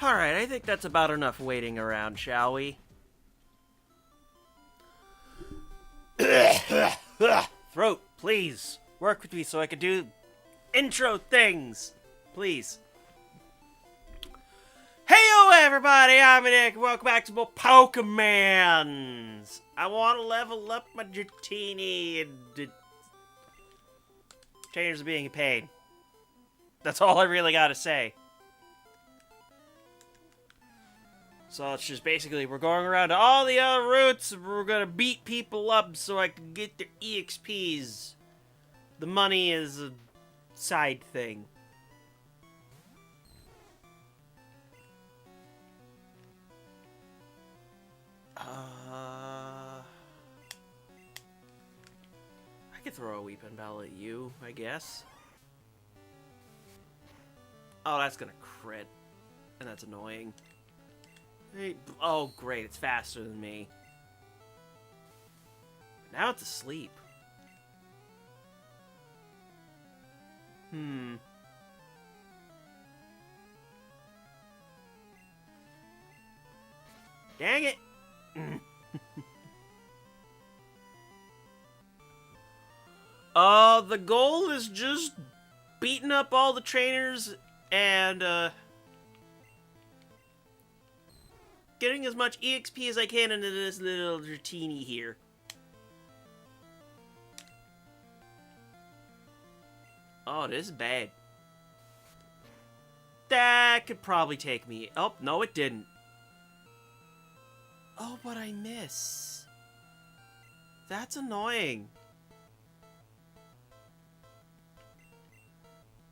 Alright, I think that's about enough waiting around, shall we? Throat, please. Work with me so I can do intro things. Please. Heyo everybody, I'm Nick. Welcome back to more Pokémons. I want to level up my Dratini and trainers are being a pain. That's all I really gotta say. So it's just basically, we're going around to all the other routes, and we're gonna beat people up so I can get their EXPs. The money is a side thing. I could throw a weeping bell at you, I guess. Oh, that's gonna crit. And that's annoying. Hey, oh, great, it's faster than me. But now it's asleep. Dang it! The goal is just beating up all the trainers and, getting as much EXP as I can into this little Dratini here. Oh, this is bad. That could probably take me. Oh, no, it didn't. Oh, but I miss. That's annoying.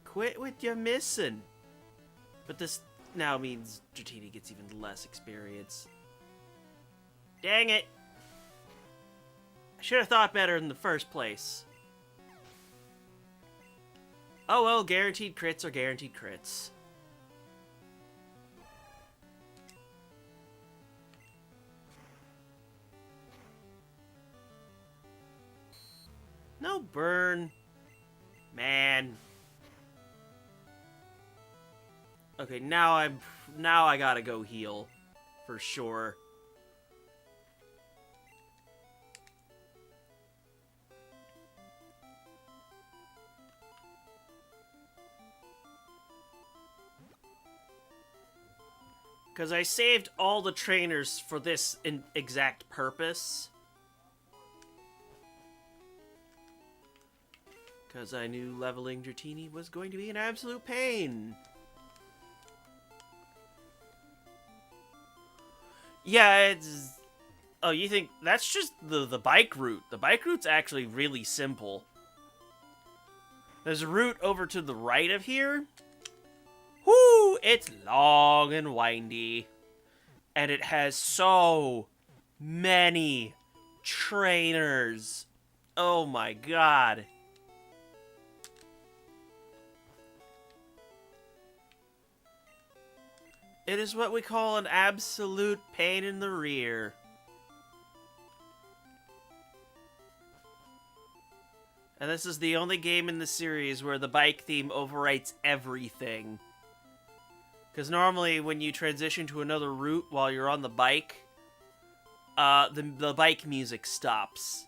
Quit with your missing. But this now means Dratini gets even less experience. Dang it! I should have thought better in the first place. Oh well, guaranteed crits are guaranteed crits. No burn. Man. Okay, now I gotta go heal. For sure. Because I saved all the trainers for this exact purpose. Because I knew leveling Dratini was going to be an absolute pain. Yeah, it's... Oh, you think... That's just the bike route. The bike route's actually really simple. There's a route over to the right of here. Whoo! It's long and windy. And it has so many trainers. Oh my god. It is what we call an absolute pain in the rear. And this is the only game in the series where the bike theme overwrites everything. Because normally when you transition to another route while you're on the bike, the bike music stops.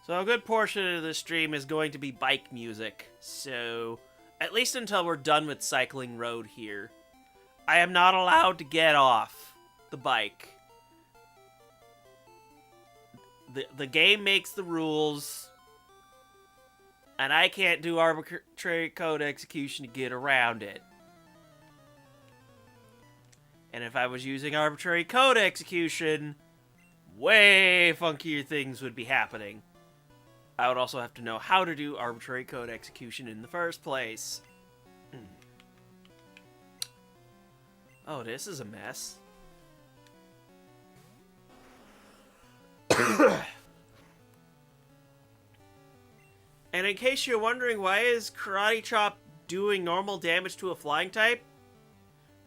So a good portion of the stream is going to be bike music, so... At least until we're done with Cycling Road here. I am not allowed to get off the bike. The game makes the rules. And I can't do arbitrary code execution to get around it. And if I was using arbitrary code execution, way funkier things would be happening. I would also have to know how to do arbitrary code execution in the first place. Oh, this is a mess. And in case you're wondering, why is Karate Chop doing normal damage to a flying type?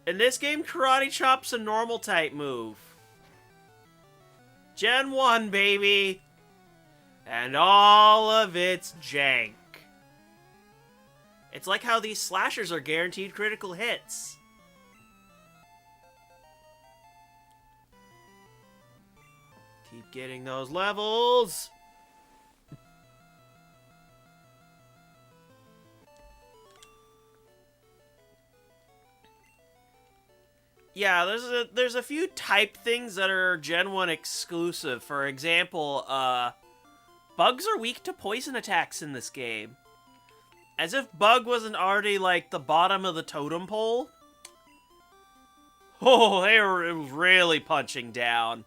In this game, Karate Chop's a normal type move. Gen 1, baby! And all of its jank. It's like how these slashers are guaranteed critical hits. Keep getting those levels. Yeah, there's a few type things that are Gen 1 exclusive. For example, bugs are weak to poison attacks in this game. As if bug wasn't already, like, the bottom of the totem pole. Oh, they were really punching down.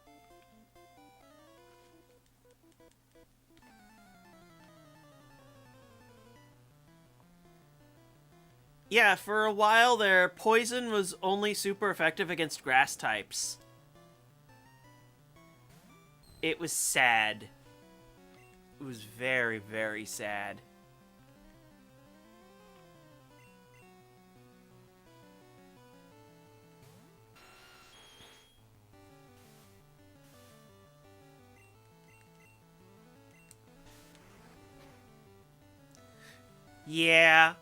Yeah, for a while there, poison was only super effective against grass types. It was sad. It was very, very sad. Yeah.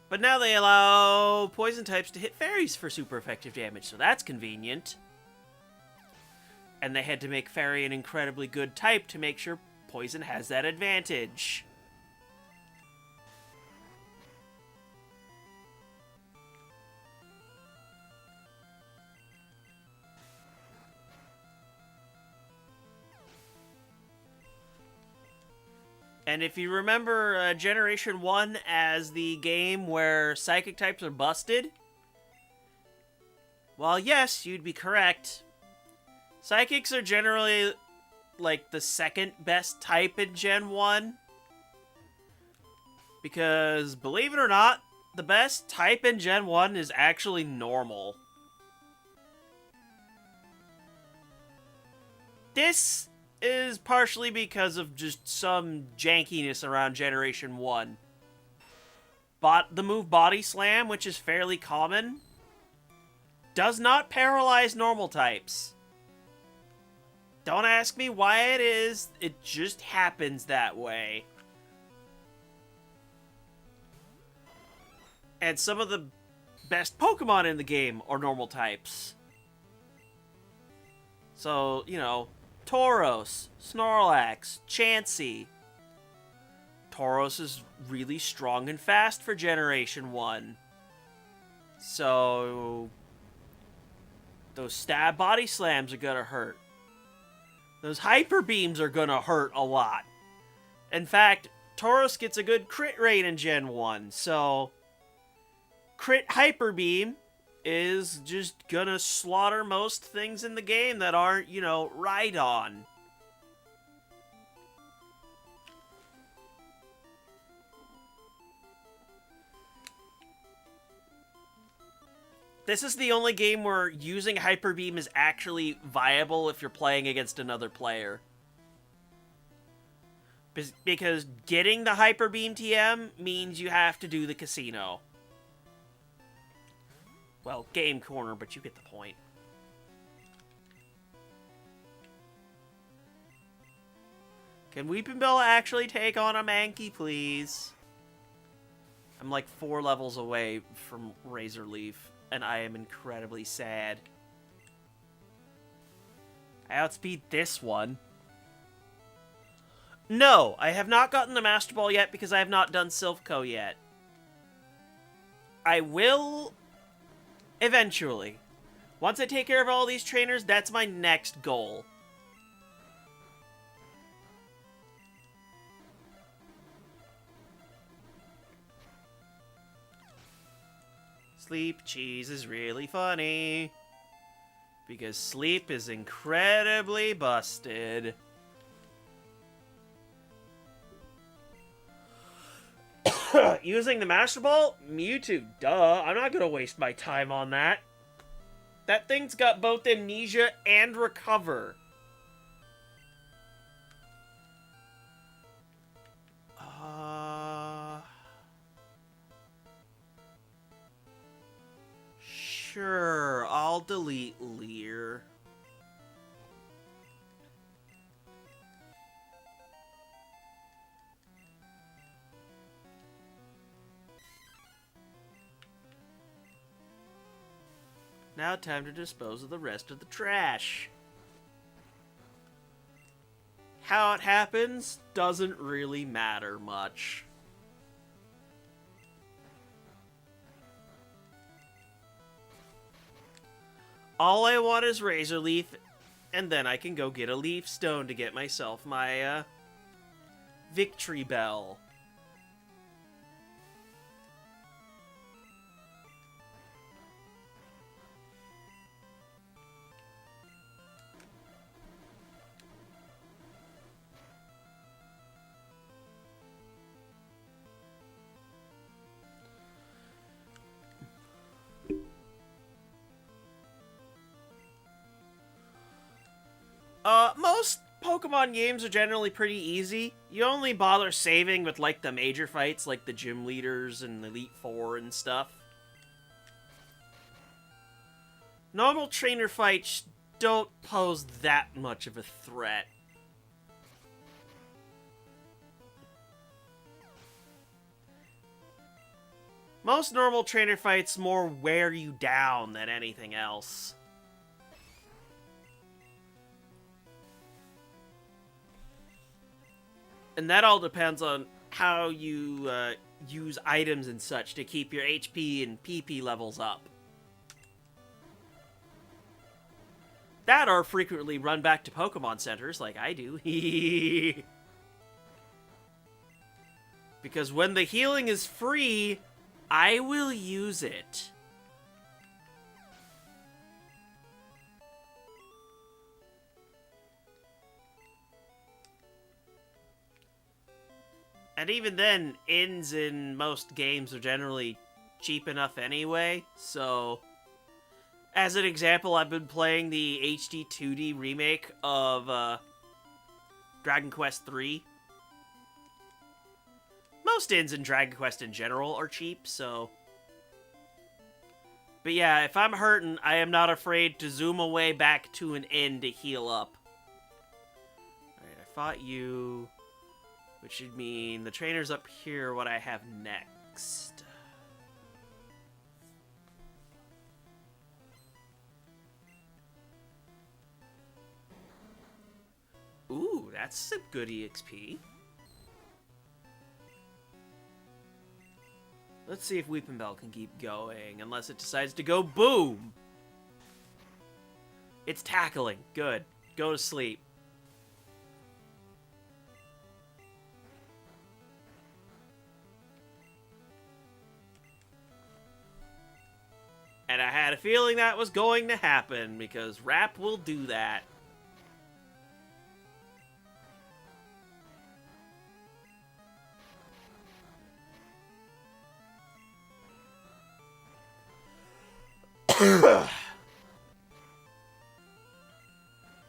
But now they allow poison types to hit fairies for super effective damage, so that's convenient. And they had to make fairy an incredibly good type to make sure poison has that advantage. And if you remember Generation 1 as the game where psychic types are busted, well, yes, you'd be correct. Psychics are generally, like, the second best type in Gen 1. Because, believe it or not, the best type in Gen 1 is actually normal. This is partially because of just some jankiness around Generation 1. The move Body Slam, which is fairly common, does not paralyze normal types. Don't ask me why it is, it just happens that way. And some of the best Pokemon in the game are normal types. So, you know, Tauros, Snorlax, Chansey. Tauros is really strong and fast for Generation 1. So those stab body slams are gonna hurt. Those hyper beams are gonna hurt a lot. In fact, Tauros gets a good crit rate in Gen 1, so crit hyper beam is just gonna slaughter most things in the game that aren't, you know, Rhydon. This is the only game where using Hyper Beam is actually viable if you're playing against another player. Because getting the Hyper Beam TM means you have to do the casino. Well, game corner, but you get the point. Can Weepinbell actually take on a Mankey, please? I'm like 4 levels away from Razor Leaf, and I am incredibly sad. I outspeed this one. No, I have not gotten the Master Ball yet because I have not done Silph yet. I will eventually. Once I take care of all these trainers, that's my next goal. Sleep Cheese is really funny. Because Sleep is incredibly busted. Using the Master Ball? Mewtwo, duh. I'm not gonna waste my time on that. That thing's got both Amnesia and Recover. Sure, I'll delete Leer. Now time to dispose of the rest of the trash. How it happens doesn't really matter much. All I want is Razor Leaf, and then I can go get a Leaf Stone to get myself my, Victory Bell. Most Pokemon games are generally pretty easy. You only bother saving with, like, the major fights, like the gym leaders and Elite Four and stuff. Normal trainer fights don't pose that much of a threat. Most normal trainer fights more wear you down than anything else. And that all depends on how you use items and such to keep your HP and PP levels up. That or frequently run back to Pokemon centers like I do. Because when the healing is free, I will use it. And even then, inns in most games are generally cheap enough anyway, so... As an example, I've been playing the HD 2D remake of Dragon Quest III. Most inns in Dragon Quest in general are cheap, so... But yeah, if I'm hurting, I am not afraid to zoom away back to an inn to heal up. Alright, I fought you... Which should mean the trainer's up here, what I have next. Ooh, that's some good EXP. Let's see if Weeping Bell can keep going, unless it decides to go boom! It's tackling. Good. Go to sleep. And I had a feeling that was going to happen, because Rap will do that.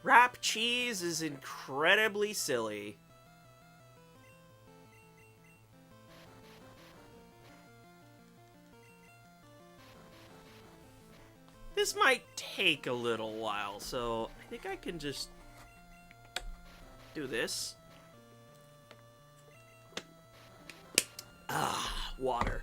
Rap cheese is incredibly silly. This might take a little while, so I think I can just do this. Ah, water.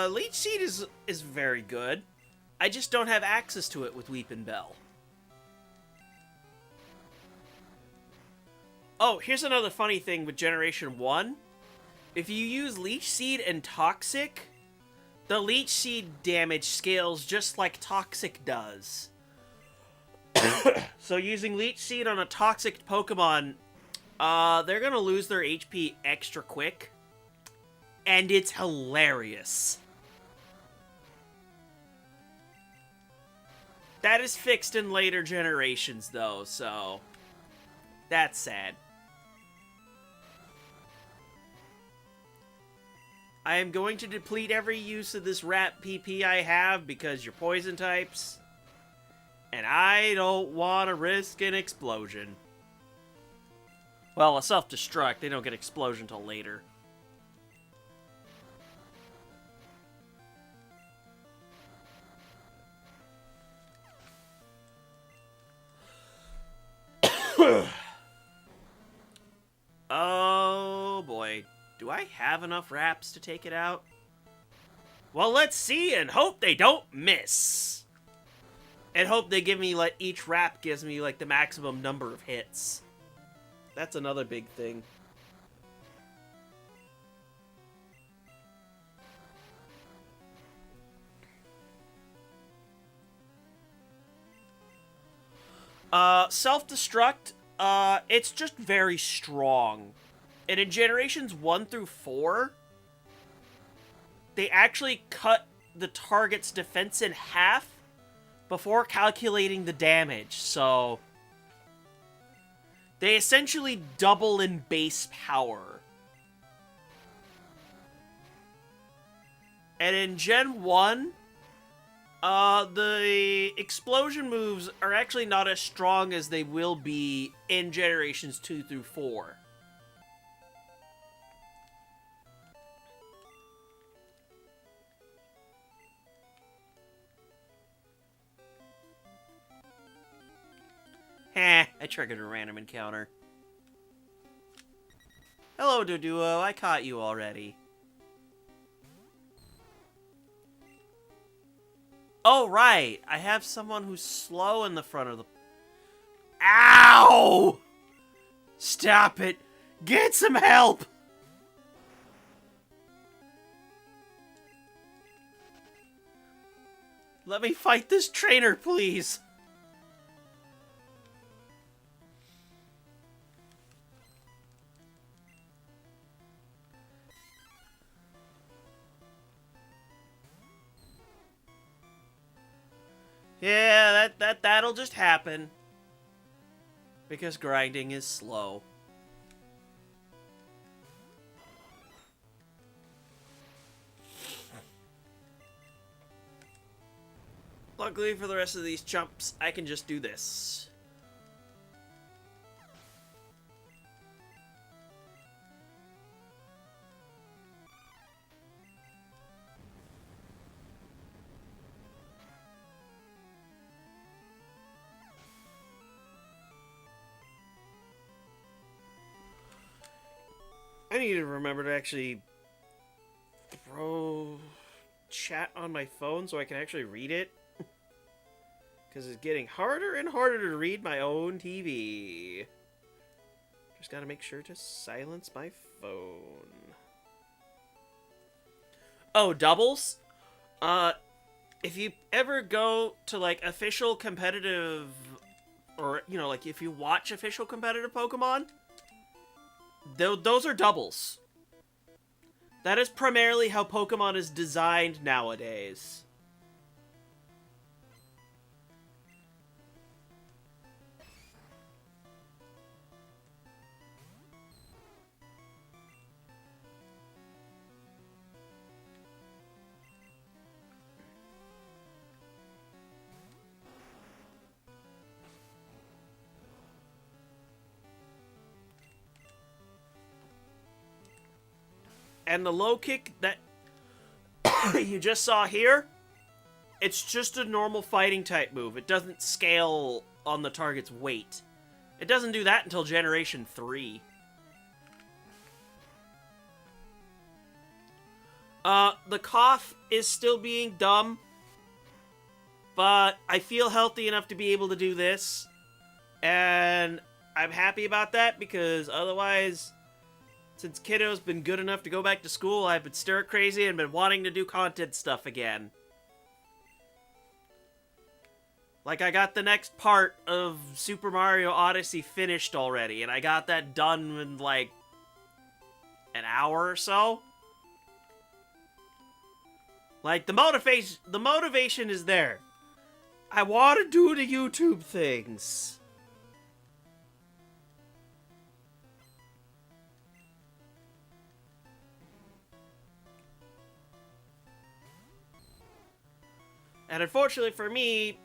Leech Seed is very good. I just don't have access to it with Weeping Bell. Oh, here's another funny thing with Generation 1. If you use Leech Seed and Toxic, the Leech Seed damage scales just like Toxic does. So using Leech Seed on a Toxic Pokemon, they're gonna lose their HP extra quick. And it's hilarious. That is fixed in later generations, though, so... That's sad. I am going to deplete every use of this Rat PP I have because you're poison types. And I don't want to risk an explosion. Well, a self-destruct. They don't get explosion till later. Oh boy. Do I have enough wraps to take it out? Well, let's see and hope they don't miss. And hope they give me, like, each wrap gives me, like, the maximum number of hits. That's another big thing. Self-destruct, it's just very strong. And in generations 1 through 4, they actually cut the target's defense in half before calculating the damage, so they essentially double in base power. And in Gen 1, the explosion moves are actually not as strong as they will be in generations 2 through 4. Heh, I triggered a random encounter. Hello, Doduo, I caught you already. Oh, right, I have someone who's slow in the front of the... Ow! Stop it! Get some help! Let me fight this trainer, please! Yeah, that'll just happen. Because grinding is slow. Luckily for the rest of these chumps, I can just do this. I need to remember to actually throw chat on my phone so I can actually read it. Because it's getting harder and harder to read my own TV. Just gotta make sure to silence my phone. Oh, doubles? If you ever go to, like, official competitive... Or, you know, like, if you watch official competitive Pokemon... Those are doubles. That is primarily how Pokemon is designed nowadays. And the low kick that you just saw here, it's just a normal fighting type move. It doesn't scale on the target's weight. It doesn't do that until Generation 3. The cough is still being dumb, but I feel healthy enough to be able to do this, and I'm happy about that because otherwise... Since Kiddo's been good enough to go back to school, I've been stir crazy and been wanting to do content stuff again. Like, I got the next part of Super Mario Odyssey finished already, and I got that done in, like, an hour or so. Like, the motivation is there. I want to do the YouTube things. And unfortunately for me,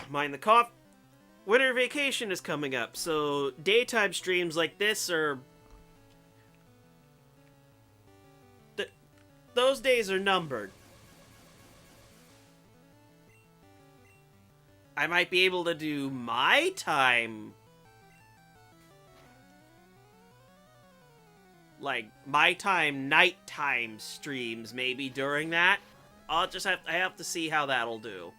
mind the cough, winter vacation is coming up, so daytime streams like this are... those days are numbered. I might be able to do my time. Like, my time, nighttime streams, maybe, during that. I have to see how that'll do.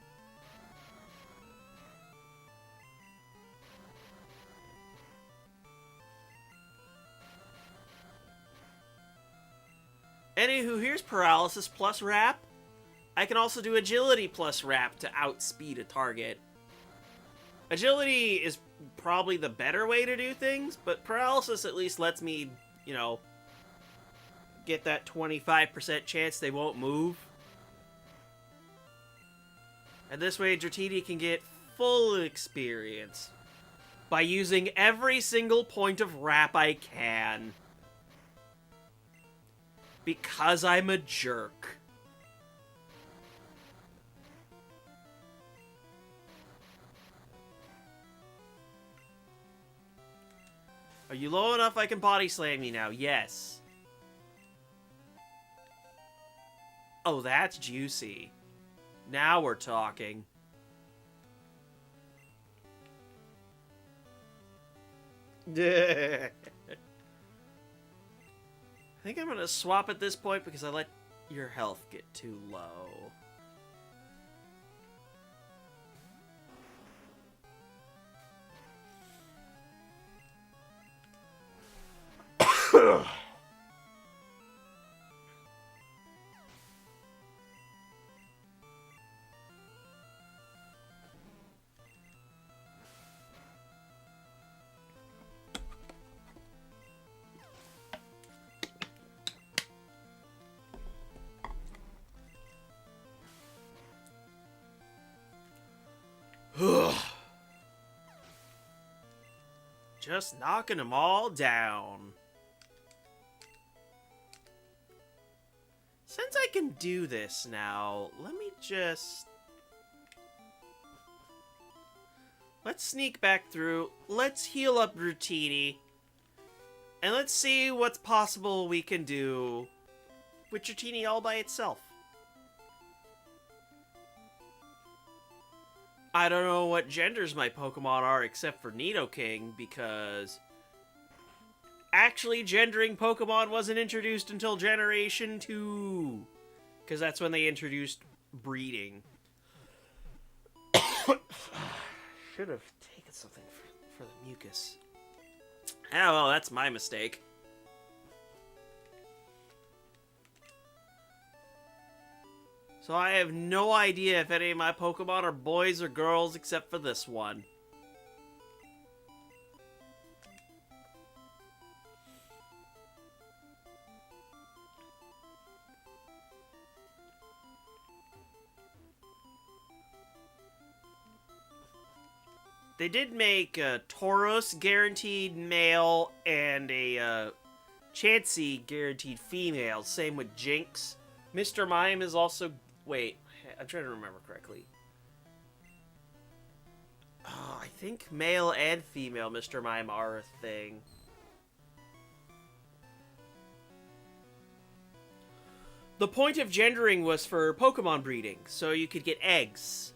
Anywho, here's paralysis plus wrap. I can also do agility plus wrap to outspeed a target. Agility is probably the better way to do things, but paralysis at least lets me, you know, get that 25% chance they won't move. And this way, Dratini can get full experience by using every single point of wrap I can. Because I'm a jerk. Are you low enough I can body slam you now? Yes. Oh, that's juicy. Now we're talking. I think I'm gonna swap at this point because I let your health get too low. Just knocking them all down. Since I can do this now, let's sneak back through, let's heal up Dratini, and let's see what's possible we can do with Dratini all by itself. I don't know what genders my Pokemon are except for Nidoking, because actually gendering Pokemon wasn't introduced until Generation 2. Because that's when they introduced breeding. Should have taken something for the mucus. Oh, well, that's my mistake. So I have no idea if any of my Pokemon are boys or girls except for this one. They did make a Tauros guaranteed male and a Chansey guaranteed female. Same with Jinx. Mr. Mime is also... Wait, I'm trying to remember correctly. Oh, I think male and female Mr. Mime are a thing. The point of gendering was for Pokemon breeding, so you could get eggs.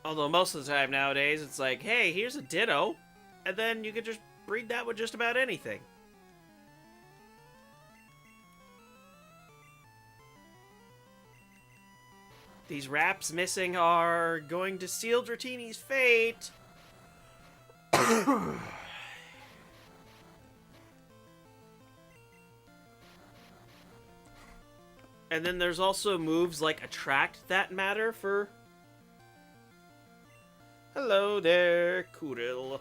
Although most of the time nowadays, it's like, hey, here's a Ditto, and then you could just breed that with just about anything. These wraps missing are going to seal Dratini's fate. And then there's also moves like Attract that matter for... Hello there, Kuril.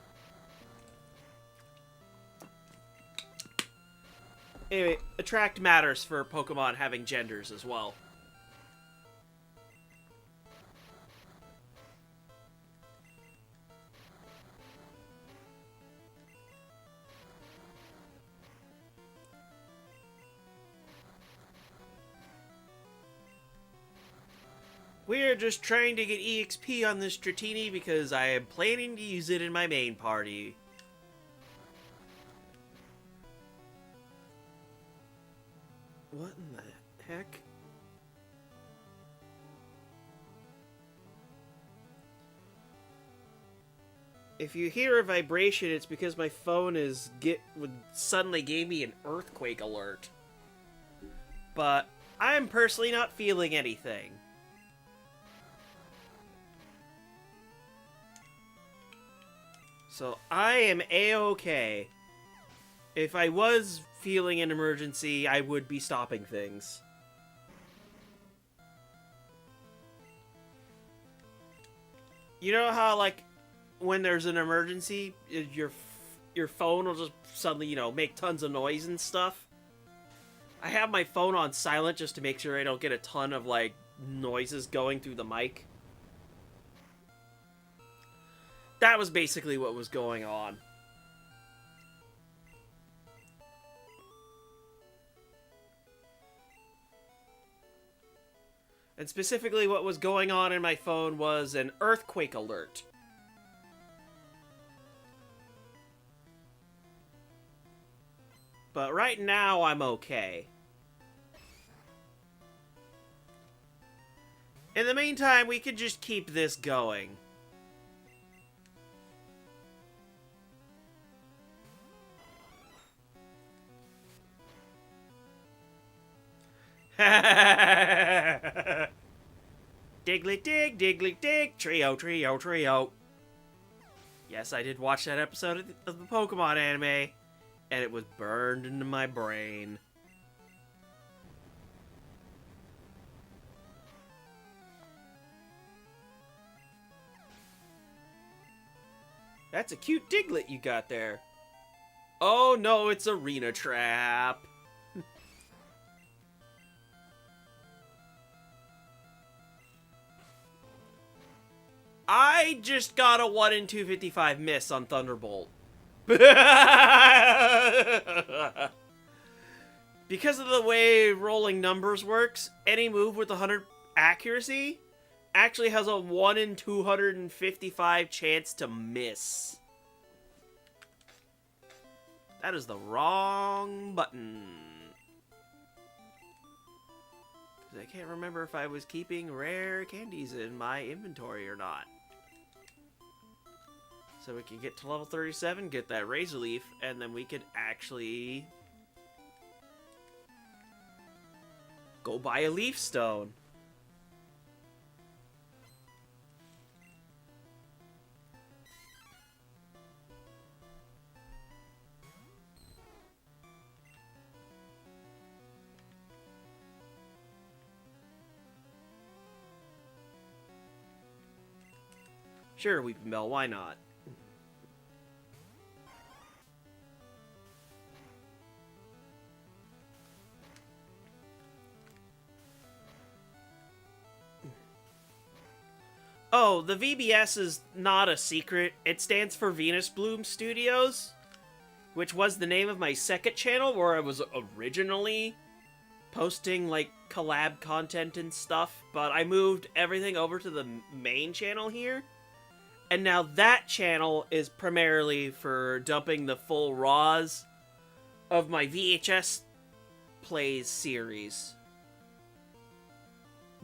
Anyway, Attract matters for Pokemon having genders as well. We're just trying to get EXP on this Dratini because I am planning to use it in my main party. What in the heck? If you hear a vibration, it's because my phone suddenly gave me an earthquake alert. But I'm personally not feeling anything. So I am A-okay. If I was feeling an emergency, I would be stopping things. You know how, like, when there's an emergency, your phone will just suddenly, make tons of noise and stuff? I have my phone on silent just to make sure I don't get a ton of, like, noises going through the mic. That was basically what was going on. And specifically what was going on in my phone was an earthquake alert. But right now, I'm okay. In the meantime, we could just keep this going. Diggly dig, diggly dig, trio, trio, trio. Yes, I did watch that episode of the Pokemon anime, and it was burned into my brain. That's a cute Diglett you got there. Oh no, it's Arena Trap. I just got a 1 in 255 miss on Thunderbolt. Because of the way rolling numbers works, any move with 100 accuracy actually has a 1 in 255 chance to miss. That is the wrong button. I can't remember if I was keeping rare candies in my inventory or not. So we can get to level 37, get that Razor Leaf, and then we could actually go buy a Leaf Stone. Sure, Weeping Bell, why not? Oh, the VBS is not a secret. It stands for Venus Bloom Studios, which was the name of my second channel where I was originally posting, like, collab content and stuff, but I moved everything over to the main channel here. And now that channel is primarily for dumping the full RAWs of my VHS Plays series.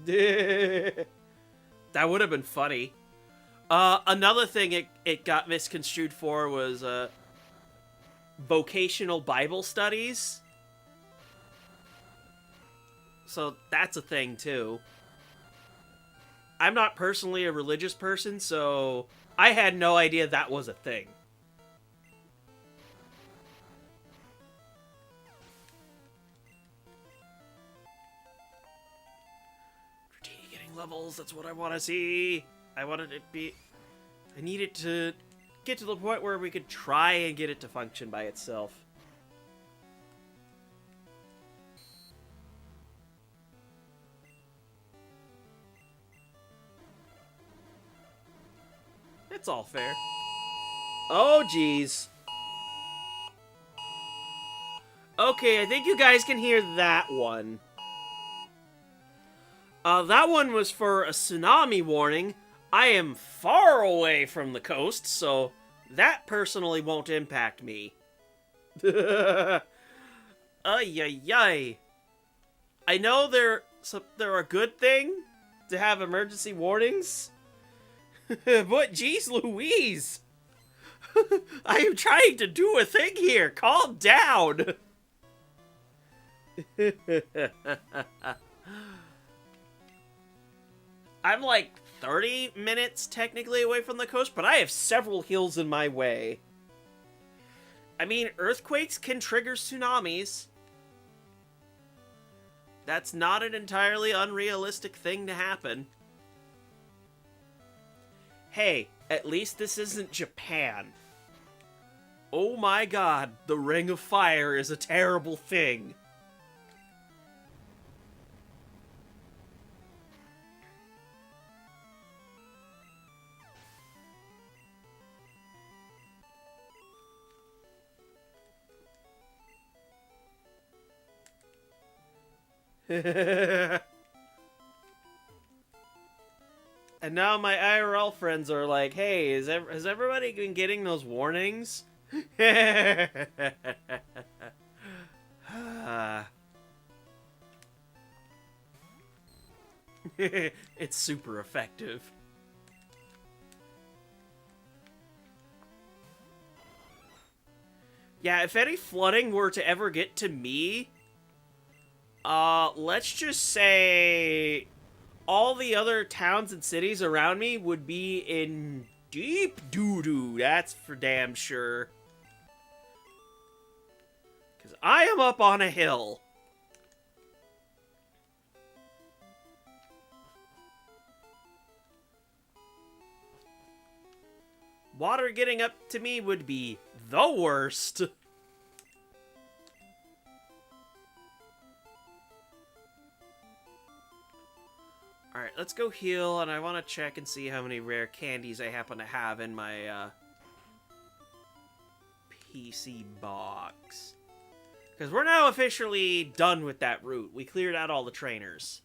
That would have been funny. Another thing it got misconstrued for was vocational Bible studies. So that's a thing too. I'm not personally a religious person, so I had no idea that was a thing. Dratini getting levels, that's what I want to see. I need it to get to the point where we could try and get it to function by itself. It's all fair. Oh, geez. Okay, I think you guys can hear that one. That one was for a tsunami warning. I am far away from the coast, so that personally won't impact me. Ay, ay, ay. I know they're a good thing to have emergency warnings, but geez Louise! I am trying to do a thing here. Calm down. I'm like 30 minutes technically away from the coast, but I have several hills in my way. I mean, earthquakes can trigger tsunamis. That's not an entirely unrealistic thing to happen. Hey, at least this isn't Japan. Oh my god, the Ring of Fire is a terrible thing. And now my IRL friends are like, hey, has everybody been getting those warnings? It's super effective. Yeah, if any flooding were to ever get to me, let's just say all the other towns and cities around me would be in deep doo-doo, that's for damn sure. Because I am up on a hill. Water getting up to me would be the worst. Alright, let's go heal, and I want to check and see how many rare candies I happen to have in my PC box. Because we're now officially done with that route. We cleared out all the trainers.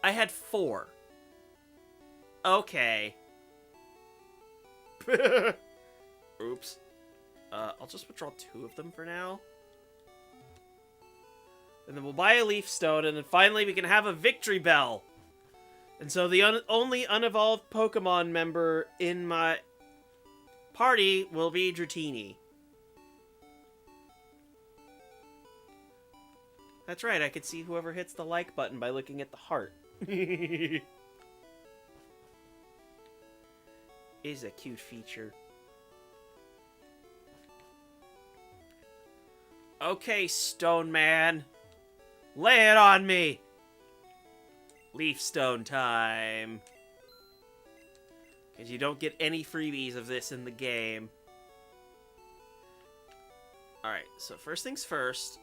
I had 4. Okay. Oops. I'll just withdraw 2 of them for now. And then we'll buy a leaf stone, and then finally we can have a victory bell. And so the only unevolved Pokemon member in my party will be Dratini. That's right, I can see whoever hits the like button by looking at the heart. Is a cute feature. Okay, Stone Man. Lay it on me! Leaf Stone time. Because you don't get any freebies of this in the game. Alright, so first things first.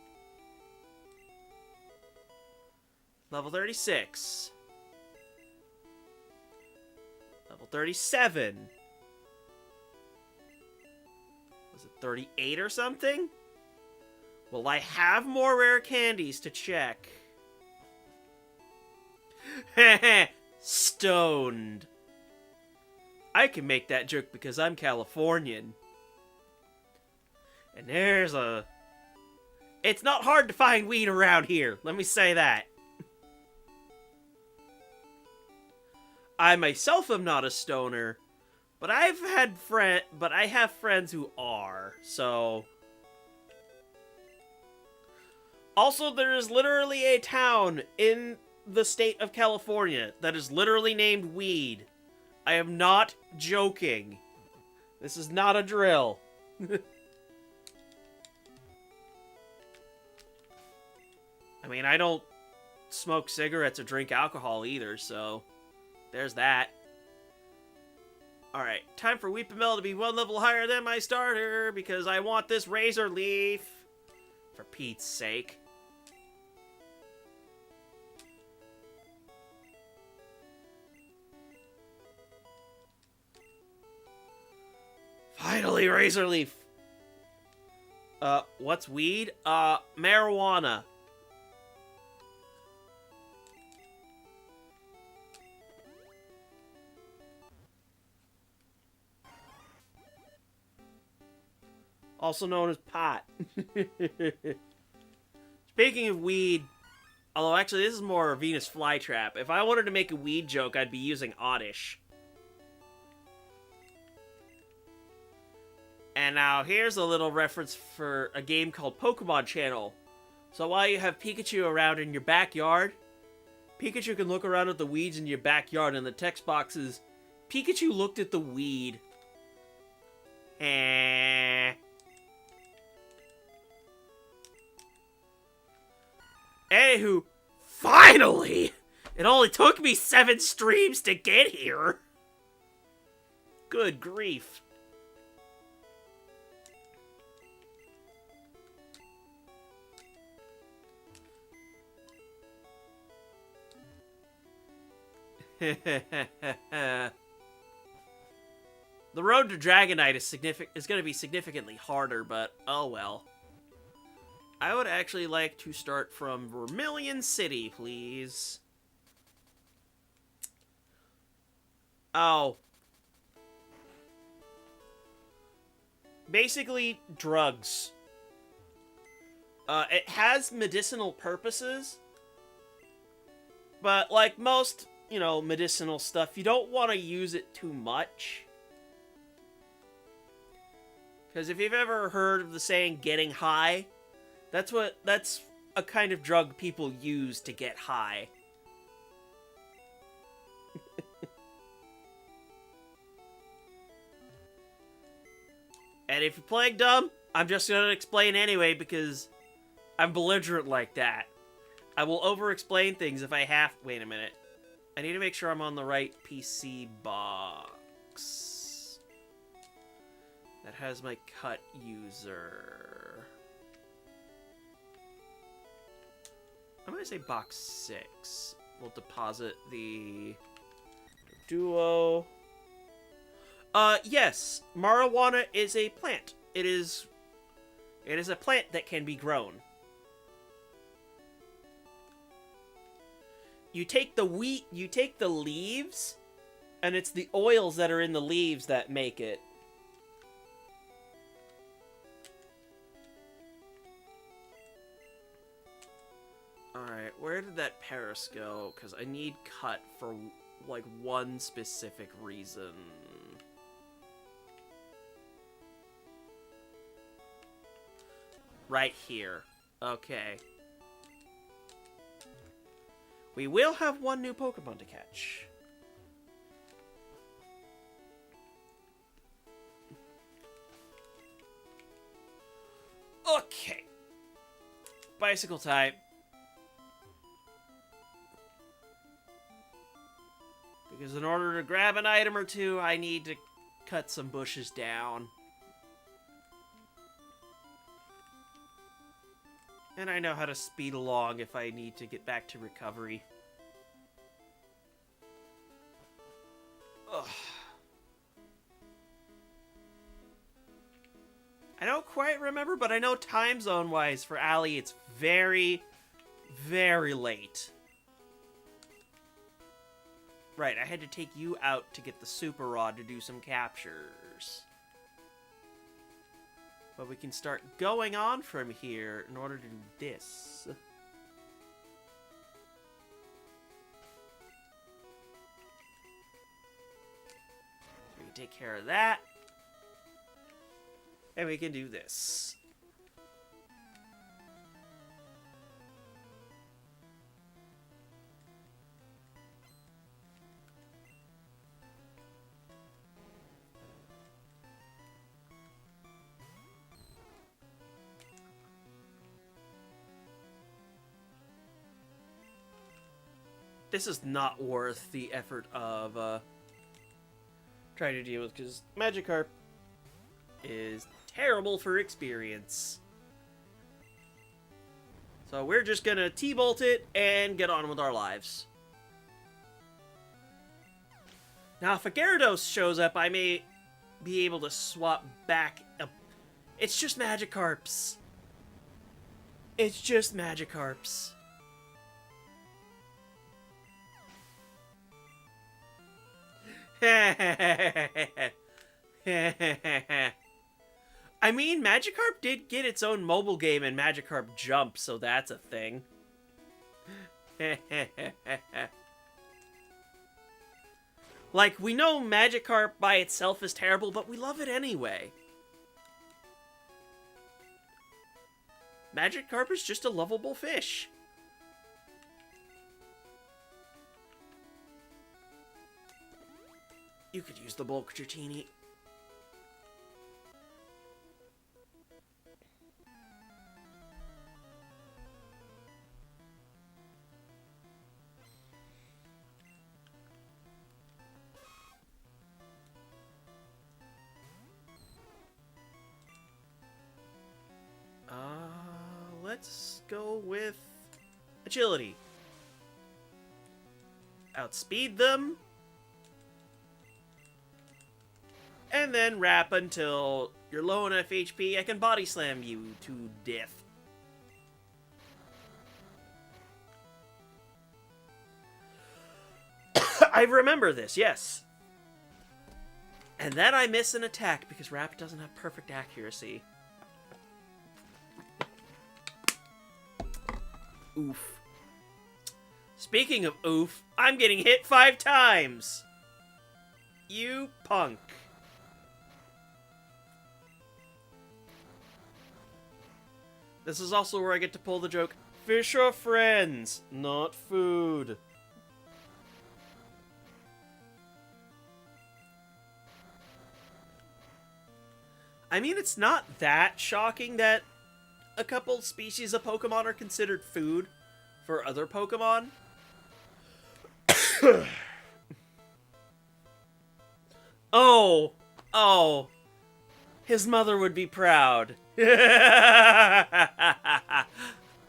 Level 36. Level 37. Was it 38 or something? Will I have more rare candies to check? Heh. Stoned. I can make that joke because I'm Californian. And there's a... It's not hard to find weed around here, let me say that. I myself am not a stoner, but I have friends who are, so... Also, there is literally a town in the state of California that is literally named Weed. I am not joking. This is not a drill. I mean, I don't smoke cigarettes or drink alcohol either, so there's that. Alright, time for Weepamel to be 1 level higher than my starter, because I want this Razor Leaf. For Pete's sake. Finally, Razor Leaf. What's weed? Marijuana. Also known as pot. Speaking of weed, although actually this is more a Venus flytrap. If I wanted to make a weed joke, I'd be using Oddish. And now here's a little reference for a game called Pokémon Channel. So while you have Pikachu around in your backyard, Pikachu can look around at the weeds in your backyard, and the text box is, Pikachu looked at the weed. Anywho, finally! It only took me 7 streams to get here! Good grief. The road to Dragonite is going to be significantly harder, but oh well. I would actually like to start from Vermilion City, please. Oh. Basically, drugs. It has medicinal purposes, but like most, you know, medicinal stuff, you don't want to use it too much. Because if you've ever heard of the saying, getting high, that's a kind of drug people use to get high. And if you're playing dumb, I'm just going to explain anyway because I'm belligerent like that. I will over-explain things if I have... Wait a minute. I need to make sure I'm on the right PC box. That has my cut user. I'm going to say box 6. We'll deposit the Duo. Yes. Marijuana is a plant. It is a plant that can be grown. You take the leaves, and it's the oils that are in the leaves that make it. Alright, where did that Paris go? Because I need cut for, like, one specific reason. Right here. Okay. We will have one new Pokemon to catch. Okay. Bicycle type. Because in order to grab an item or two, I need to cut some bushes down. And I know how to speed along if I need to get back to recovery. Ugh. I don't quite remember, but I know time zone-wise for Allie, it's very, very late. Right, I had to take you out to get the Super Rod to do some captures. But we can start going on from here in order to do this. We can take care of that. And we can do this. This is not worth the effort of trying to deal with, because Magikarp is terrible for experience. So we're just gonna T-bolt it and get on with our lives. Now if a Gyarados shows up, I may be able to swap back. It's just Magikarps. It's just Magikarps. I mean, Magikarp did get its own mobile game in Magikarp Jump, so that's a thing. Like, we know Magikarp by itself is terrible, but we love it anyway. Magikarp is just a lovable fish. You could use the bulk, Dratini. Let's go with agility. Outspeed them. And then wrap until you're low enough HP, I can body slam you to death. I remember this, yes. And then I miss an attack because Wrap doesn't have perfect accuracy. Oof. Speaking of oof, I'm getting hit 5 times! You punk. This is also where I get to pull the joke, fish are friends, not food. I mean, it's not that shocking that a couple species of Pokemon are considered food for other Pokemon. Oh, his mother would be proud.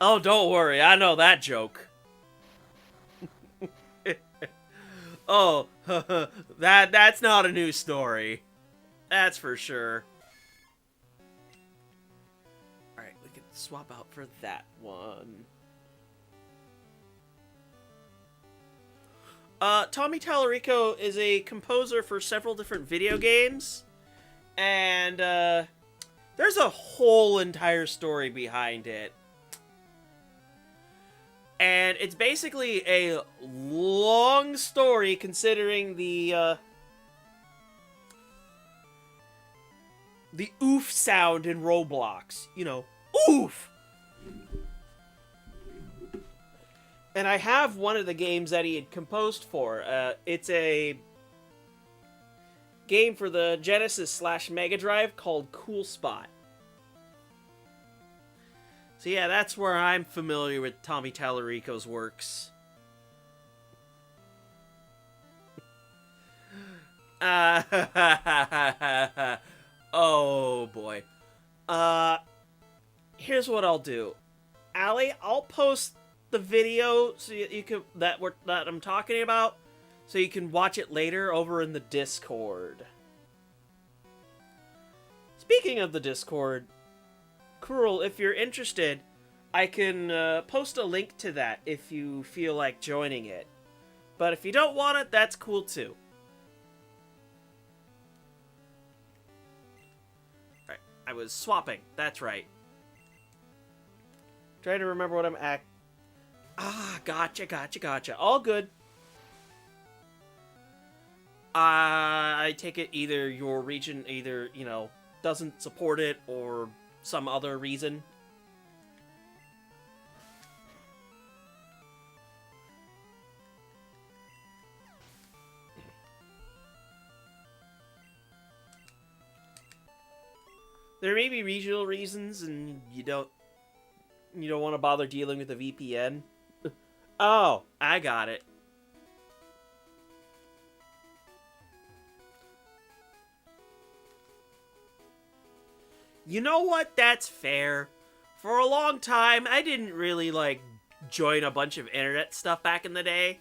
Oh, don't worry, I know that joke. Oh, that's not a new story. That's for sure. Alright, we can swap out for that one. Tommy Tallarico is a composer for several different video games. And, there's a whole entire story behind it. And it's basically a long story considering the oof sound in Roblox. You know, oof! And I have one of the games that he had composed for. It's a game for the Genesis / Mega Drive called Cool Spot. So yeah, that's where I'm familiar with Tommy Tallarico's works. Oh boy. Here's what I'll do. Allie, I'll post the video so you can that I'm talking about, so you can watch it later over in the Discord. Speaking of the Discord, Cruel, if you're interested, I can post a link to that if you feel like joining it. But if you don't want it, that's cool too. Alright, I was swapping. That's right. Trying to remember what I'm at. Ah, gotcha. All good. I take it either your region either, you know, doesn't support it or some other reason. There may be regional reasons and you don't want to bother dealing with a VPN. Oh, I got it. You know what? That's fair. For a long time, I didn't really, like, join a bunch of internet stuff back in the day.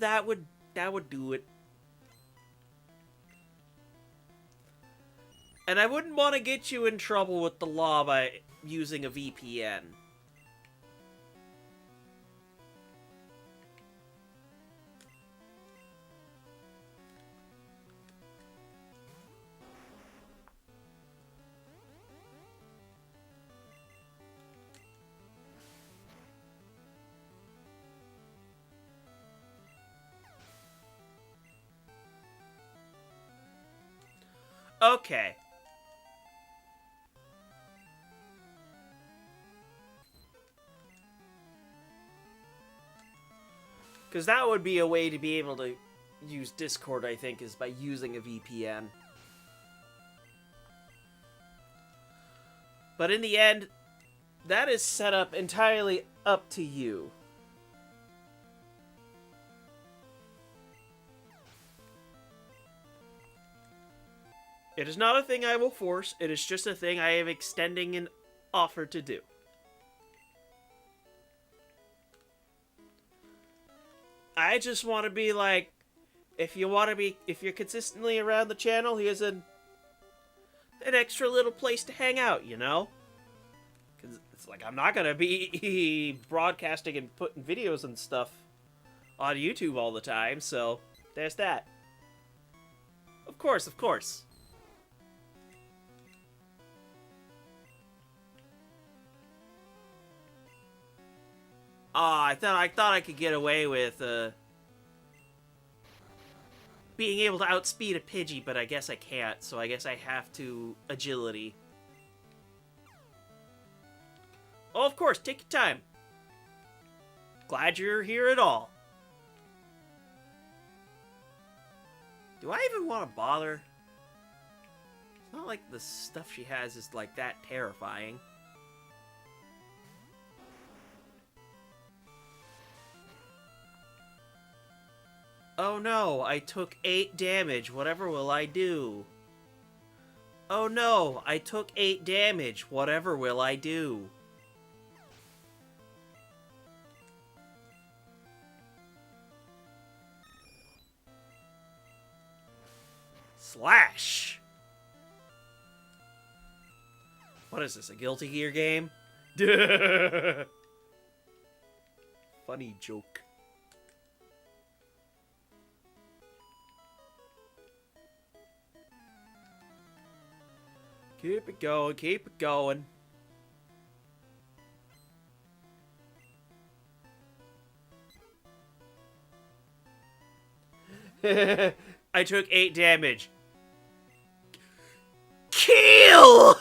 that would do it. And I wouldn't want to get you in trouble with the law by using a VPN. Okay. Because that would be a way to be able to use Discord, I think, is by using a VPN. But in the end, that is set up entirely up to you. It is not a thing I will force, it is just a thing I am extending an offer to do. I just want to be like, if you're consistently around the channel, here's an extra little place to hang out, you know? Because it's like, I'm not going to be broadcasting and putting videos and stuff on YouTube all the time, so there's that. Of course, of course. I thought I could get away with being able to outspeed a Pidgey, but I guess I can't, so I guess I have to agility. Oh, of course, take your time. Glad you're here at all. Do I even want to bother? It's not like the stuff she has is like that terrifying. Oh no, I took 8 damage. Whatever will I do? Oh no, I took 8 damage. Whatever will I do? Slash! What is this, a Guilty Gear game? Funny joke. Keep it going, keep it going. I took 8 damage. Kill!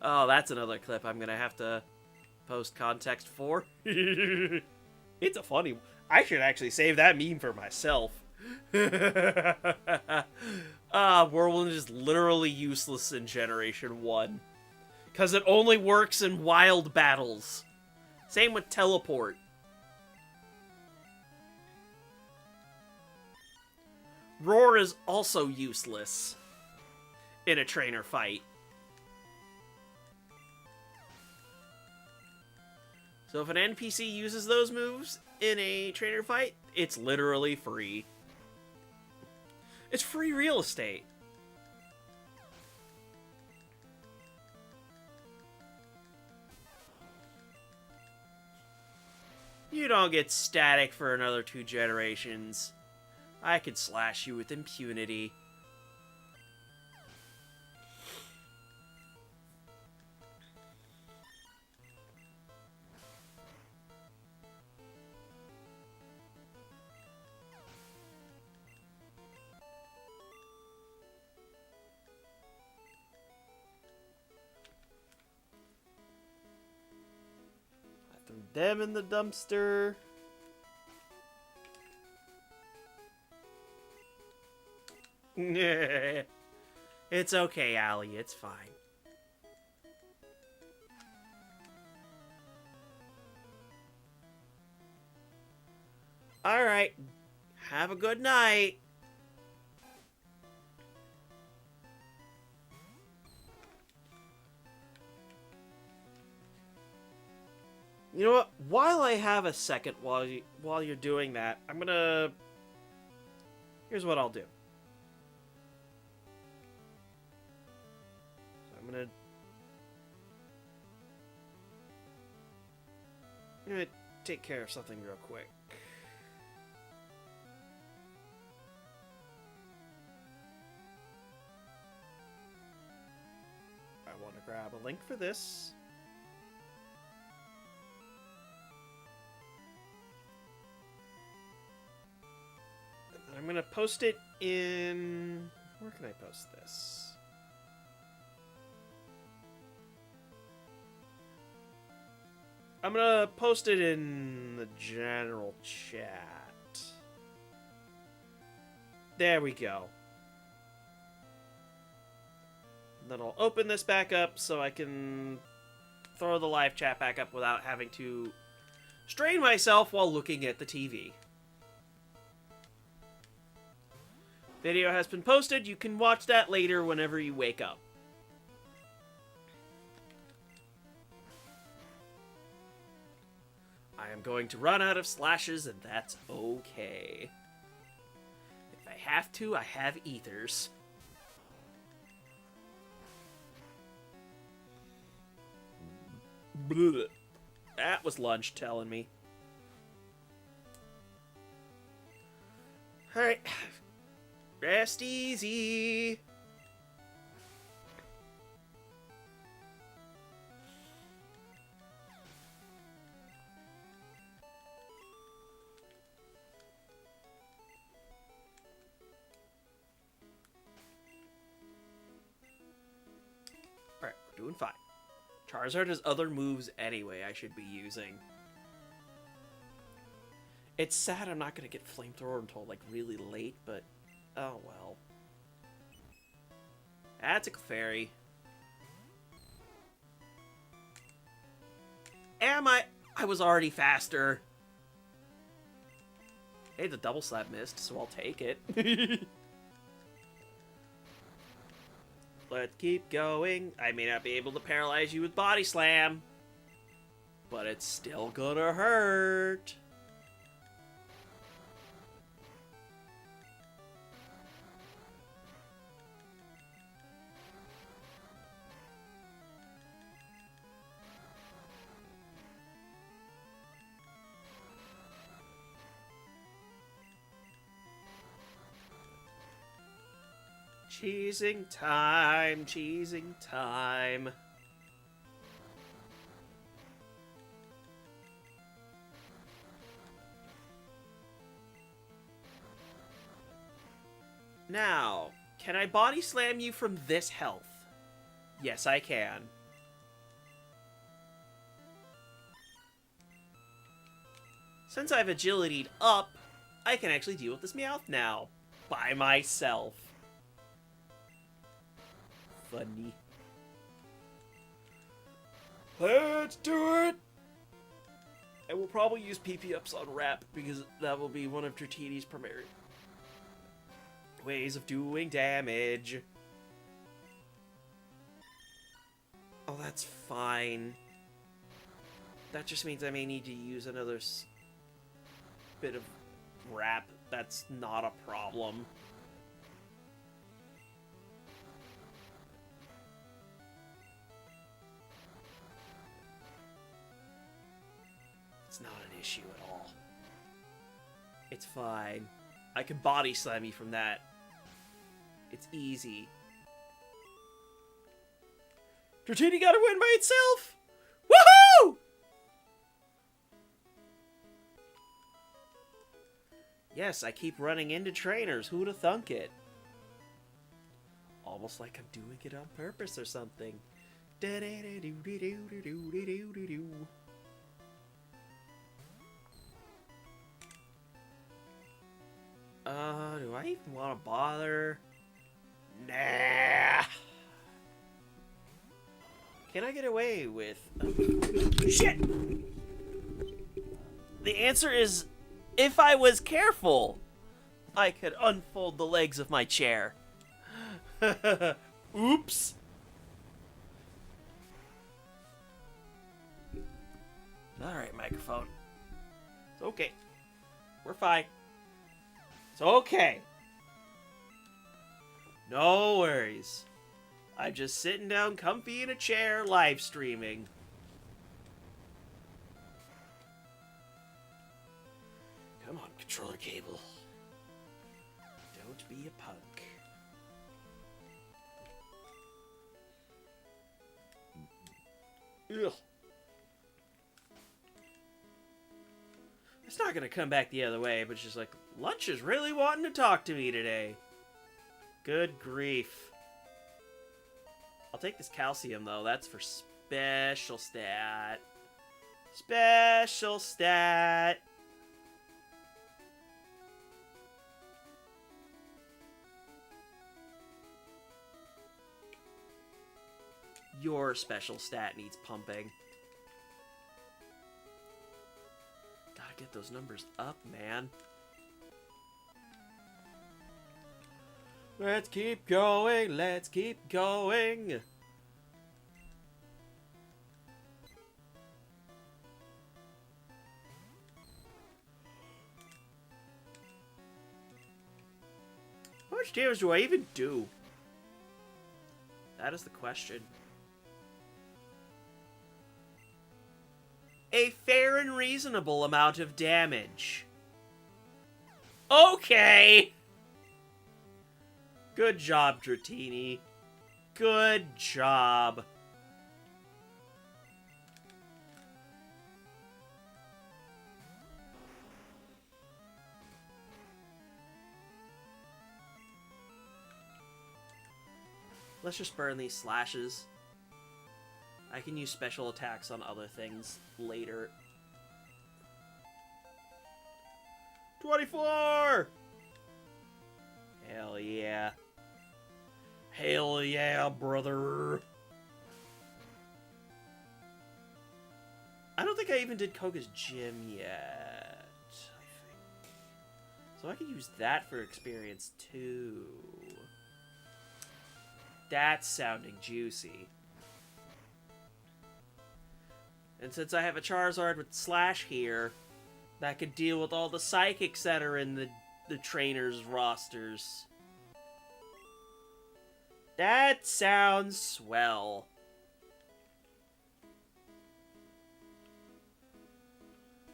Oh, that's another clip I'm gonna have to post context for. It's a funny one. I should actually save that meme for myself. Whirlwind is literally useless in Generation 1. Because it only works in wild battles. Same with Teleport. Roar is also useless in a trainer fight. So if an NPC uses those moves in a trainer fight, it's literally free. It's free real estate. You don't get static for another 2 generations. I could slash you with impunity. I threw them in the dumpster. It's okay, Allie. It's fine. Alright. Have a good night. You know what? While I have a second, while you're doing that, here's what I'll do. So I'm gonna take care of something real quick. I want to grab a link for this. I'm going to post it in... Where can I post this? I'm going to post it in the general chat. There we go. And then I'll open this back up so I can throw the live chat back up without having to strain myself while looking at the TV. Video has been posted. You can watch that later whenever you wake up. I am going to run out of slashes, and that's okay. If I have to, I have ethers. Blech. That was lunch telling me. Alright. Rest easy. Alright, we're doing fine. Charizard has other moves anyway I should be using. It's sad I'm not going to get Flamethrower until like really late, but oh well. That's a Clefairy. Am I? I was already faster. Hey, the double slap missed, so I'll take it. Let's keep going. I may not be able to paralyze you with Body Slam, but it's still gonna hurt. Cheesing time, cheesing time. Now, can I body slam you from this health? Yes, I can. Since I've agility'd up, I can actually deal with this Meowth now. By myself. Funny. Let's do it! I will probably use PP ups on Wrap because that will be one of Dratini's primary ways of doing damage. Oh, that's fine. That just means I may need to use another bit of Wrap. That's not a problem. It's not an issue at all. It's fine. I can body slam you from that. It's easy. Dratini got a win by itself! Woohoo! Yes, I keep running into trainers. Who'd have thunk it? Almost like I'm doing it on purpose or something. Do I even want to bother? Nah. Can I get away with... Shit! The answer is, if I was careful, I could unfold the legs of my chair. Oops. Alright, microphone. It's okay. We're fine. It's okay. No worries. I'm just sitting down comfy in a chair, live streaming. Come on, controller cable. Don't be a punk. Ugh. It's not gonna come back the other way, but it's just like, Lunch is really wanting to talk to me today. Good grief. I'll take this calcium, though. That's for special stat. Special stat. Your special stat needs pumping. Gotta get those numbers up, man. Let's keep going, let's keep going. How much damage do I even do? That is the question. A fair and reasonable amount of damage. Okay! Good job, Dratini. Good job. Let's just burn these slashes. I can use special attacks on other things later. 24! Hell yeah. Hell yeah, brother. I don't think I even did Koga's gym yet, I think. So I could use that for experience too. That's sounding juicy. And since I have a Charizard with Slash here, that could deal with all the Psychics that are in the trainers' rosters. That sounds swell.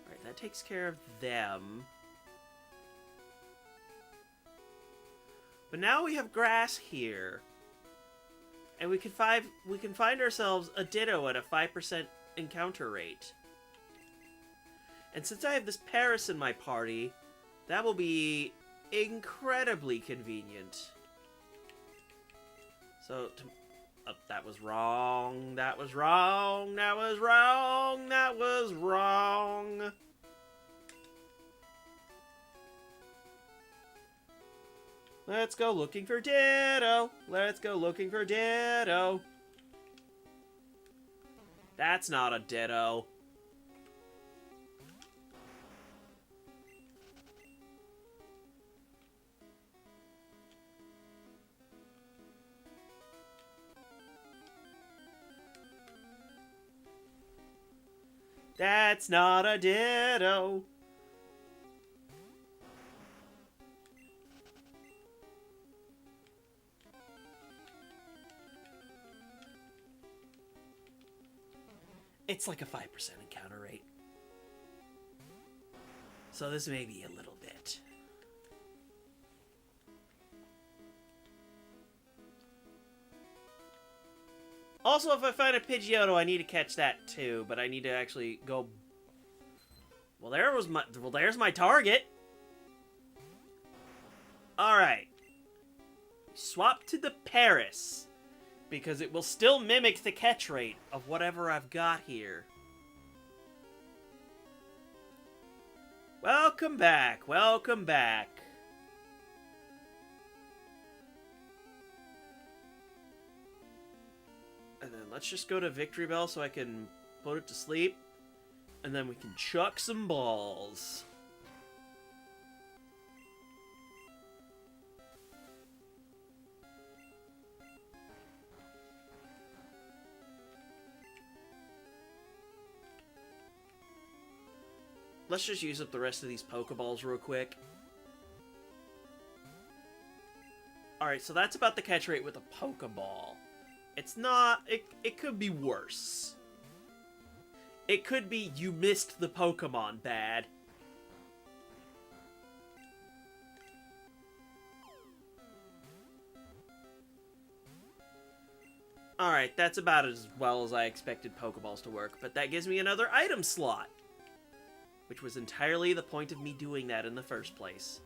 Alright, that takes care of them. But now we have grass here. And we can find ourselves a Ditto at a 5% encounter rate. And since I have this Paris in my party, that will be incredibly convenient. So, that was wrong, that was wrong, that was wrong, that was wrong. Let's go looking for Ditto. Let's go looking for Ditto. That's not a Ditto. That's not a Ditto. It's like a 5% encounter rate. So this may be a little bit. Also, if I find a Pidgeotto, I need to catch that too, but I need to actually go... Well, there's my target. Alright. Swap to the Paris, because it will still mimic the catch rate of whatever I've got here. Welcome back, welcome back. And then let's just go to Victory Bell so I can put it to sleep. And then we can chuck some balls. let's just use up the rest of these Pokeballs real quick. Alright, so that's about the catch rate with a Pokeball. It's not... It could be worse. It could be you missed the Pokemon bad. Alright, that's about as well as I expected Pokeballs to work, but that gives me another item slot. Which was entirely the point of me doing that in the first place.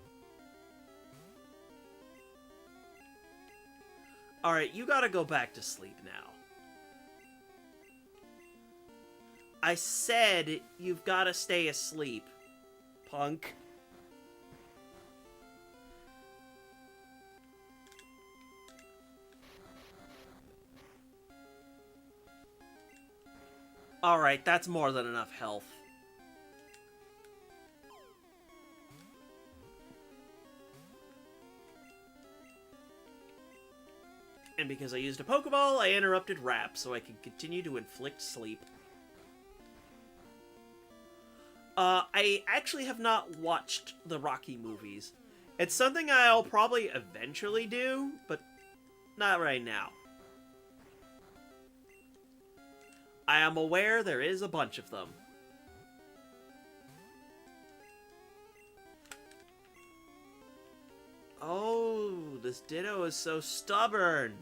Alright, you gotta go back to sleep now. I said you've gotta stay asleep, punk. Alright, that's more than enough health. And because I used a Pokeball, I interrupted Rap so I could continue to inflict sleep. I actually have not watched the Rocky movies. It's something I'll probably eventually do, but not right now. I am aware there is a bunch of them. Oh, this Ditto is so stubborn.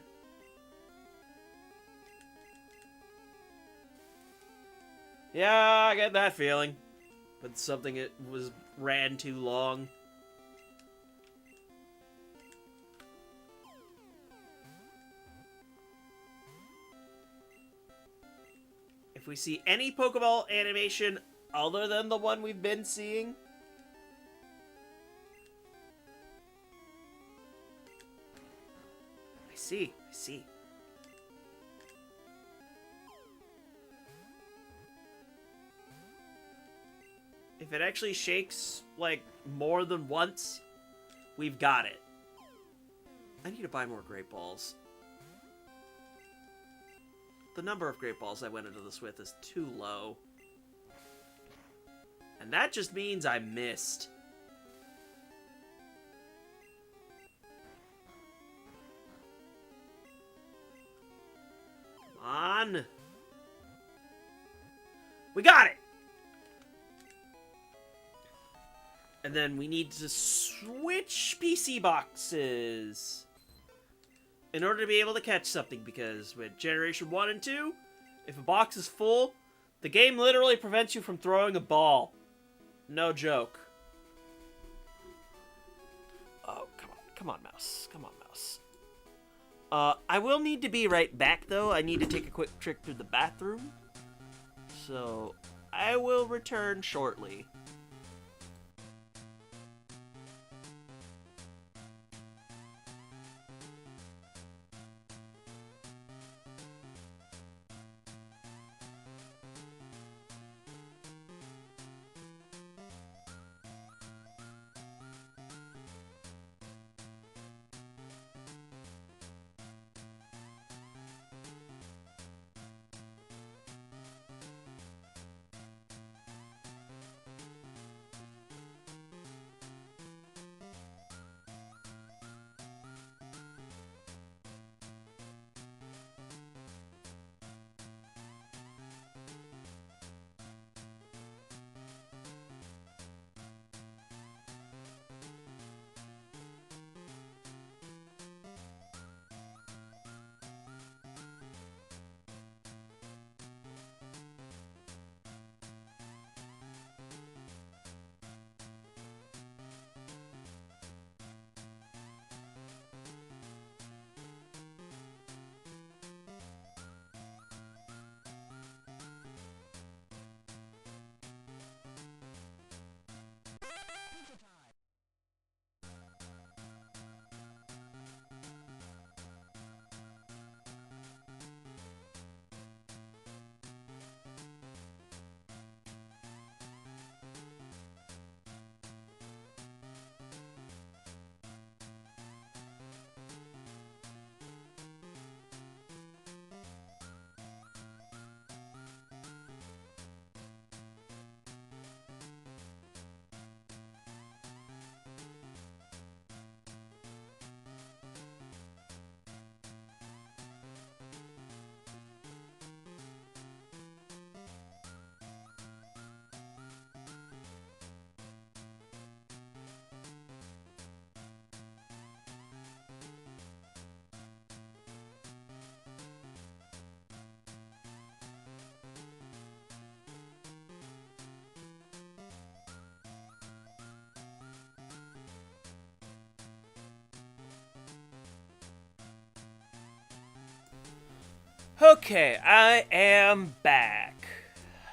Yeah, I get that feeling. But something it ran too long. If we see any Pokeball animation other than the one we've been seeing, I see. If it actually shakes, like, more than once, we've got it. I need to buy more Great Balls. The number of Great Balls I went into this with is too low. And that just means I missed. Come on. We got it! And then we need to switch PC boxes in order to be able to catch something, because with Generation 1 and 2, if a box is full, the game literally prevents you from throwing a ball. No joke. Oh, come on, mouse. Come on, mouse. I will need to be right back, though. I need to take a quick trip to the bathroom. So, I will return shortly. Okay, I am back.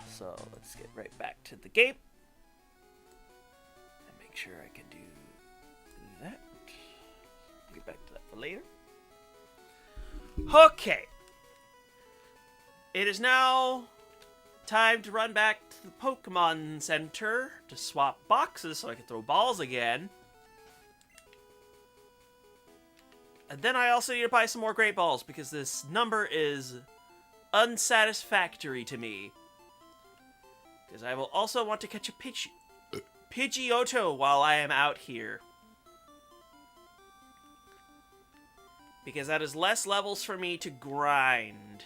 So let's get right back to the game. And make sure I can do that. Get back to that for later. Okay. It is now time to run back to the Pokemon Center to swap boxes so I can throw balls again. And then I also need to buy some more Great Balls because this number is unsatisfactory to me. Because I will also want to catch a Pidgeotto while I am out here. Because that is less levels for me to grind.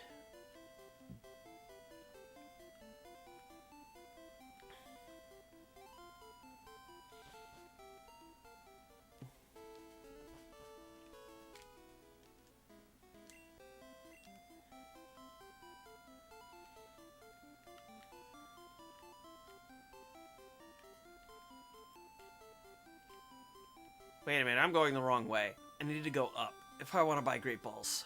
Wait a minute, I'm going the wrong way. I need to go up if I want to buy Great Balls.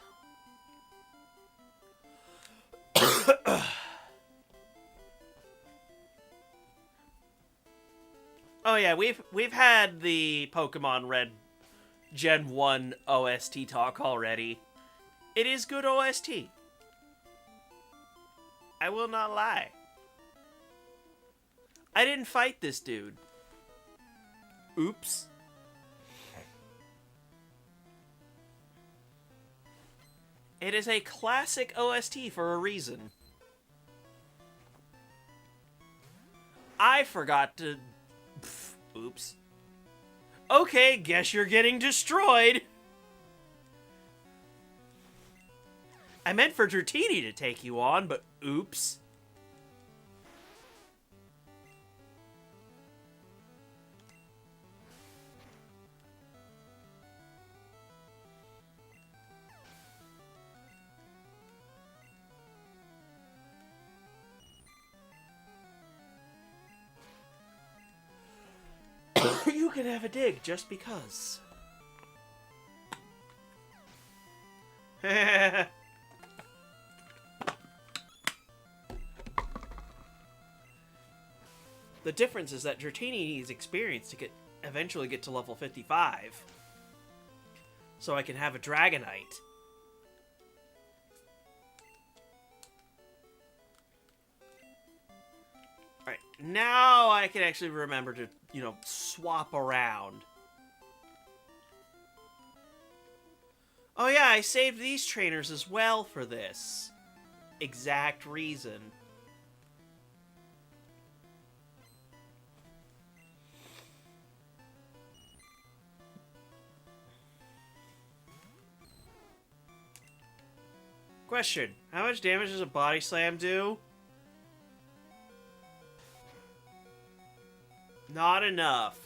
Oh yeah, we've had the Pokemon Red Gen 1 OST talk already. It is good OST. I will not lie. I didn't fight this dude. Oops. It is a classic OST for a reason. I forgot to... Pff, oops. Okay, guess you're getting destroyed. I meant for Dratini to take you on, but oops. You can have a dig just because. The difference is that Dratini needs experience to eventually get to level 55. So I can have a Dragonite. Alright, now I can actually remember to, swap around. Oh yeah, I saved these trainers as well for this exact reason. Question, how much damage does a Body Slam do? Not enough.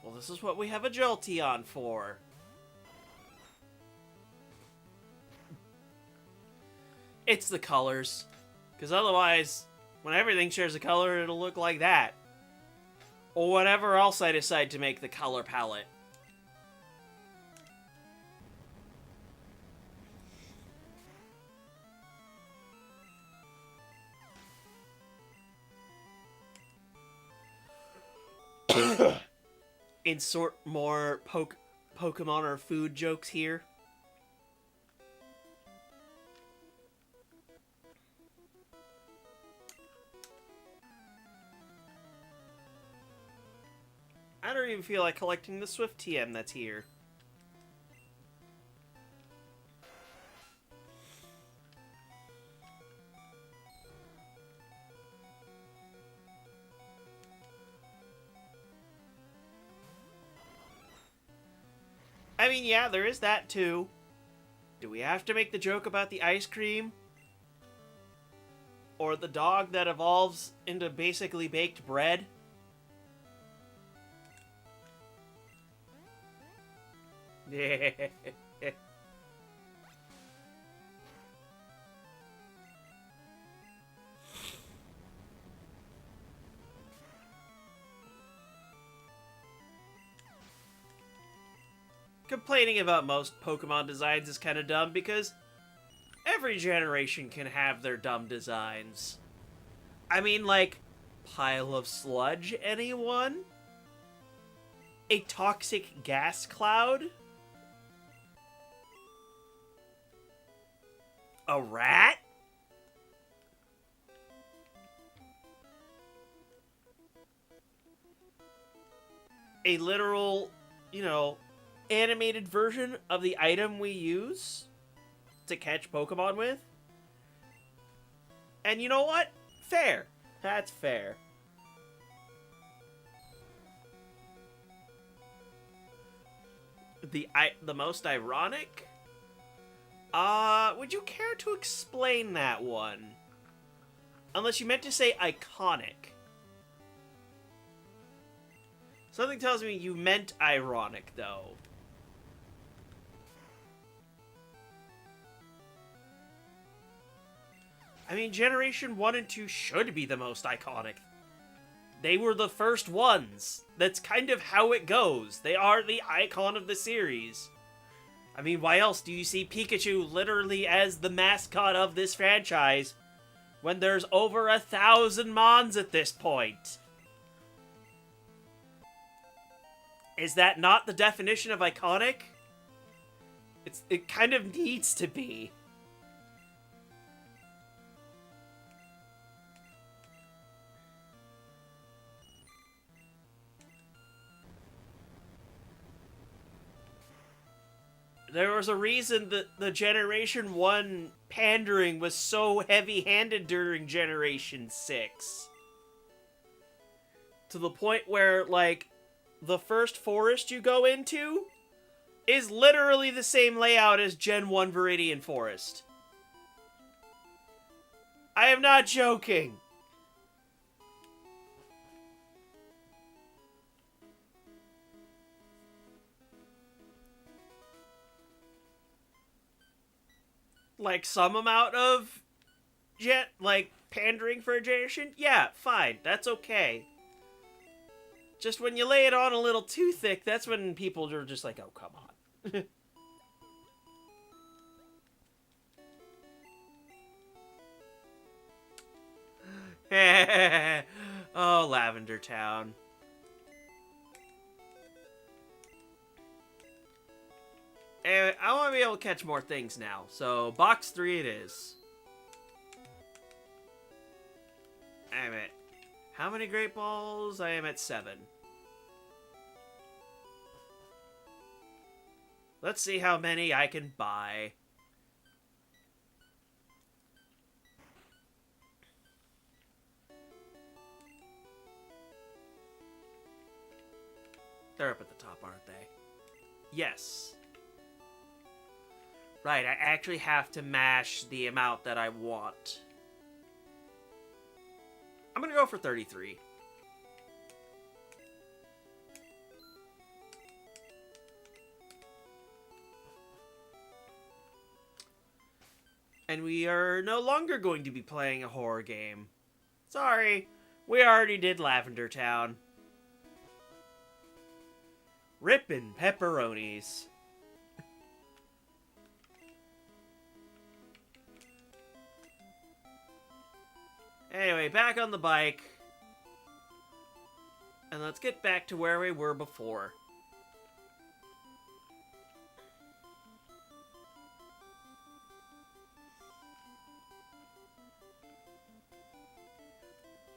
Well, this is what we have a Jolteon for. It's the colors. Because otherwise, when everything shares a color, it'll look like that. Or whatever else I decide to make the color palette. Insert more Pokemon or food jokes here. I don't even feel like collecting the Swift TM that's here. I mean, yeah, there is that too. Do we have to make the joke about the ice cream? Or the dog that evolves into basically baked bread? Yeah. Complaining about most Pokemon designs is kind of dumb because Every generation can have their dumb designs. I mean, like, pile of sludge, anyone? A toxic gas cloud? A rat? A literal, animated version of the item we use to catch Pokemon with? And you know what? Fair. That's fair. The most ironic? Would you care to explain that one? Unless you meant to say iconic. Something tells me you meant ironic, though. I mean, Generation 1 and 2 should be the most iconic. They were the first ones. That's kind of how it goes. They are the icon of the series. I mean, why else do you see Pikachu literally as the mascot of this franchise when there's over 1,000 Mons at this point? Is that not the definition of iconic? It kind of needs to be. There was a reason that the Generation 1 pandering was so heavy-handed during Generation 6. To the point where, like, the first forest you go into is literally the same layout as Gen 1 Viridian Forest. I am not joking. Like, some amount of pandering for a generation? Yeah, fine. That's okay. Just when you lay it on a little too thick, that's when people are just like, oh, come on. Oh, Lavender Town. Anyway, I want to be able to catch more things now. So, box 3 it is. I'm at... How many Great Balls? I am at 7. Let's see how many I can buy. They're up at the top, aren't they? Yes. Right, I actually have to mash the amount that I want. I'm gonna go for 33. And we are no longer going to be playing a horror game. Sorry, we already did Lavender Town. Rippin' pepperonis. Anyway, back on the bike. And let's get back to where we were before.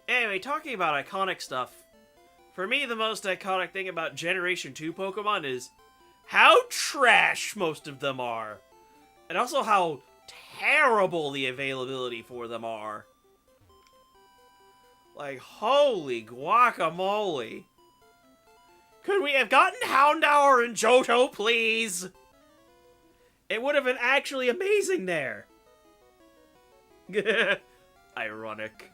Anyway, talking about iconic stuff, for me the most iconic thing about Generation 2 Pokemon is how trash most of them are. And also how terrible the availability for them are. Like, holy guacamole. Could we have gotten Houndour and Johto, please? It would have been actually amazing there. Ironic.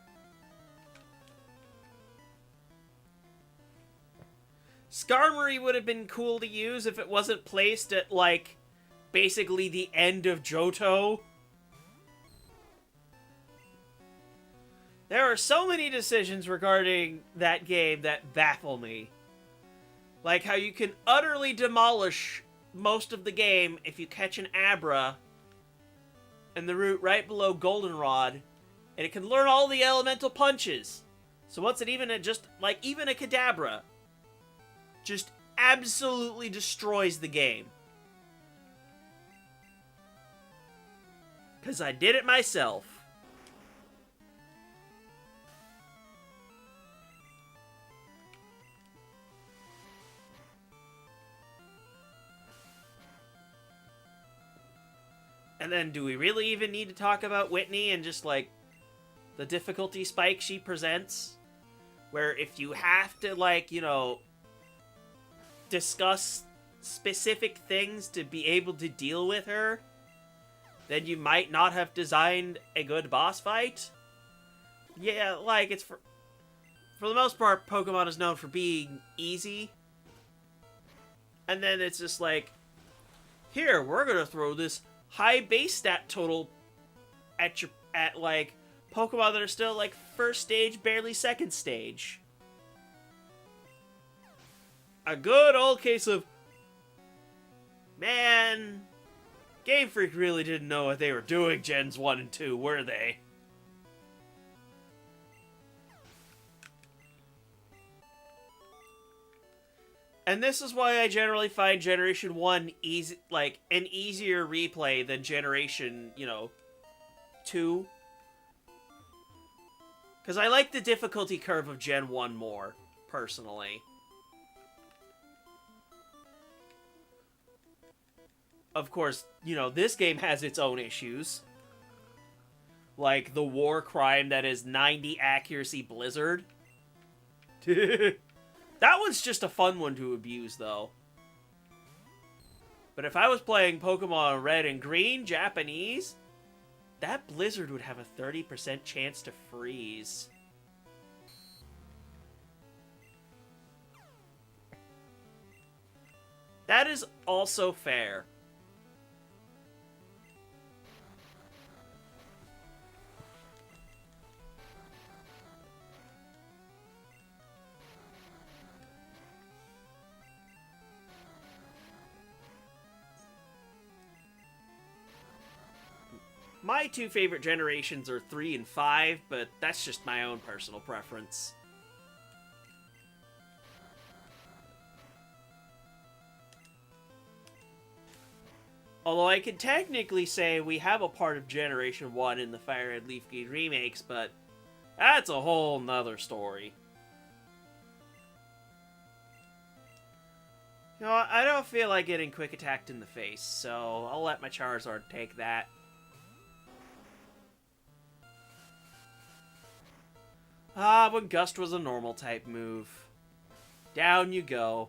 Skarmory would have been cool to use if it wasn't placed at, like, basically the end of Johto. There are so many decisions regarding that game that baffle me. Like how you can utterly demolish most of the game if you catch an Abra and the route right below Goldenrod, and it can learn all the elemental punches. So once it even a Kadabra just absolutely destroys the game. Because I did it myself. And then, do we really even need to talk about Whitney and just, like, the difficulty spike she presents? Where if you have to, like, you know, discuss specific things to be able to deal with her, then you might not have designed a good boss fight? Yeah, like, it's for the most part, Pokemon is known for being easy. And then it's just like, here, we're gonna throw this high base stat total at like Pokemon that are still like first stage, barely second stage. A good old case of, man, Game Freak really didn't know what they were doing Gens 1 and 2, were they? And this is why I generally find Generation 1 easy, like, an easier replay than Generation, 2. Because I like the difficulty curve of Gen 1 more, personally. Of course, this game has its own issues. Like the war crime that is 90 accuracy Blizzard. That one's just a fun one to abuse, though. But if I was playing Pokemon Red and Green, Japanese, that Blizzard would have a 30% chance to freeze. That is also fair. My two favorite generations are 3 and 5, but that's just my own personal preference. Although I could technically say we have a part of Generation 1 in the Fire Red Leaf Green remakes, but that's a whole nother story. I don't feel like getting quick attacked in the face, so I'll let my Charizard take that. When Gust was a normal type move. Down you go.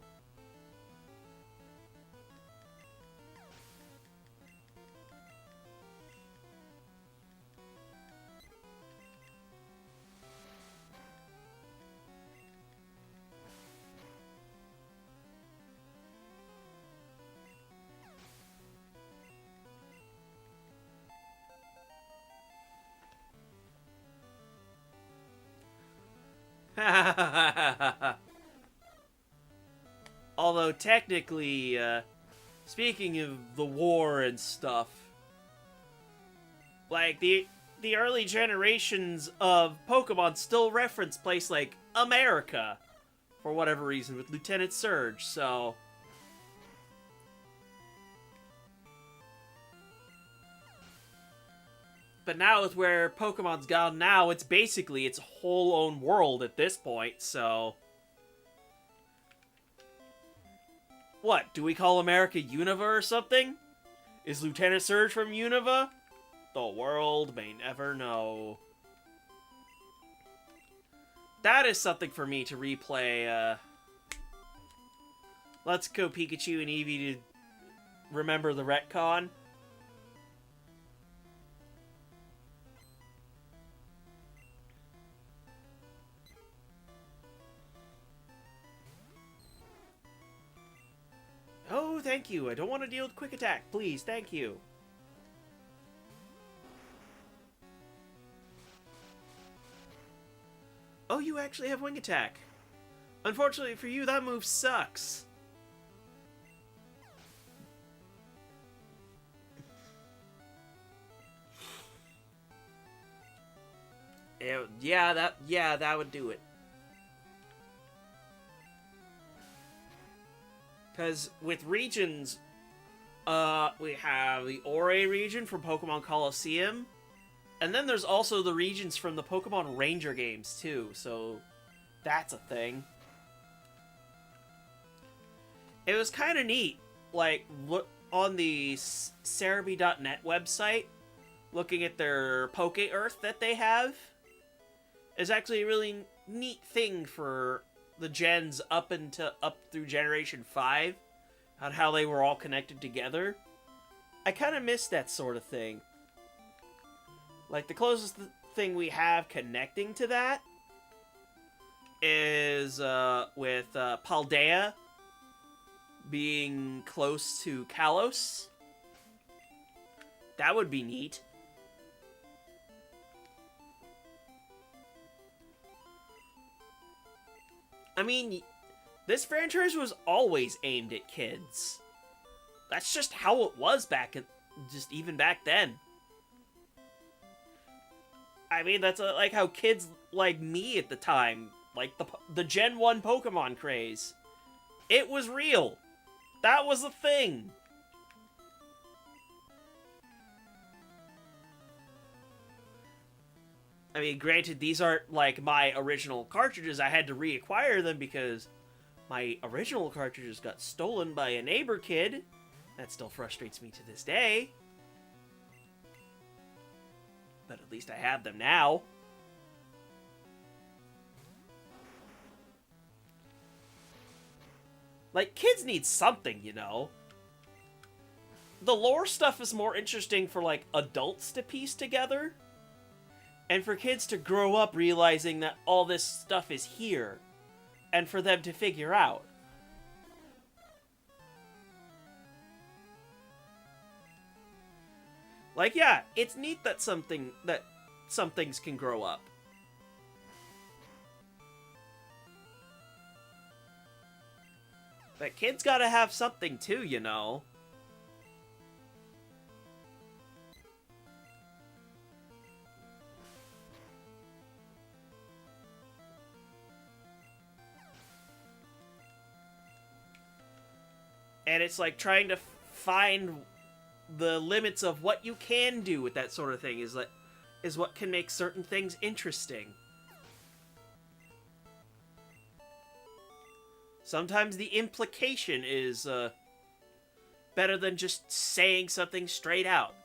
Although technically, speaking of the war and stuff, like the early generations of Pokemon still reference place like America for whatever reason with Lieutenant Surge, so but now with where Pokemon's gone now, it's basically its whole own world at this point, so what, do we call America Unova or something? Is Lieutenant Surge from Unova? The world may never know. That is something for me to replay, Let's Go Pikachu and Eevee to remember the retcon. Oh, thank you. I don't want to deal with quick attack. Please, thank you. Oh, you actually have wing attack. Unfortunately for you, that move sucks. Yeah, that would do it. Because with regions, we have the Ore region from Pokemon Colosseum, and then there's also the regions from the Pokemon Ranger games too. So that's a thing. It was kind of neat, like look on the Cerebi.net website, looking at their Poke Earth that they have. Is actually a really neat thing for the gens up through Generation 5, on how they were all connected together. I kind of miss that sort of thing. Like, the closest thing we have connecting to that is with Paldea being close to Kalos. That would be neat. I mean, this franchise was always aimed at kids. That's just how it was even back then. I mean, that's like how kids like me at the time, like the Gen 1 Pokemon craze. It was real. That was a thing. I mean, granted, these aren't like my original cartridges. I had to reacquire them because my original cartridges got stolen by a neighbor kid. That still frustrates me to this day. But at least I have them now. Like, kids need something, you know? The lore stuff is more interesting for, like, adults to piece together. And for kids to grow up realizing that all this stuff is here. And for them to figure out. Like, yeah, it's neat that some things can grow up. But kids gotta have something too, you know? And it's like trying to find the limits of what you can do with that sort of thing is what can make certain things interesting. Sometimes the implication is better than just saying something straight out.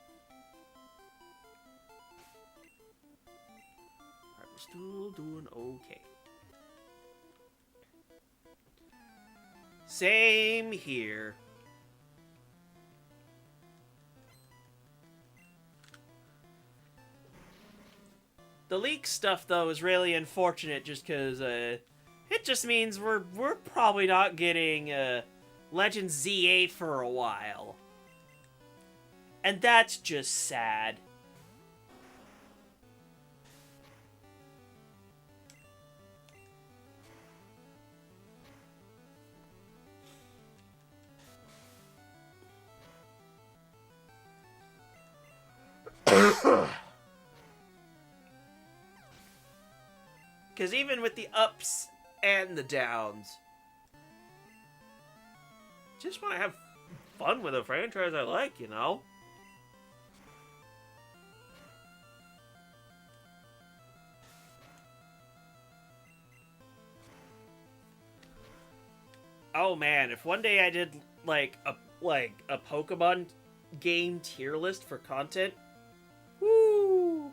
Alright, we're still doing okay. Same here. The leak stuff, though, is really unfortunate just because it just means we're probably not getting Legends Z8 for a while. And that's just sad. Because even with the ups and the downs, just want to have fun with a franchise I like, you know? Oh man, if one day I did like a Pokemon game tier list for content, woo!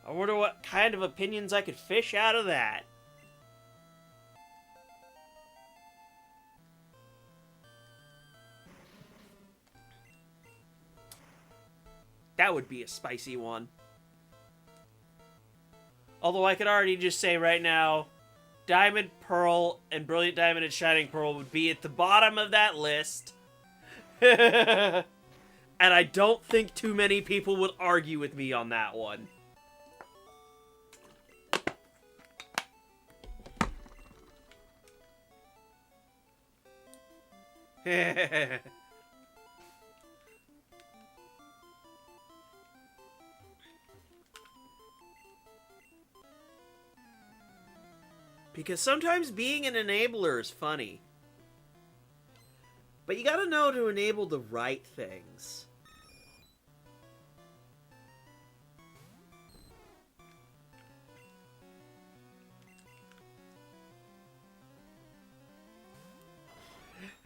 I wonder what kind of opinions I could fish out of that. That would be a spicy one. Although I could already just say right now, Diamond, Pearl, and Brilliant Diamond and Shining Pearl would be at the bottom of that list. And I don't think too many people would argue with me on that one. Because sometimes being an enabler is funny. But you gotta know to enable the right things.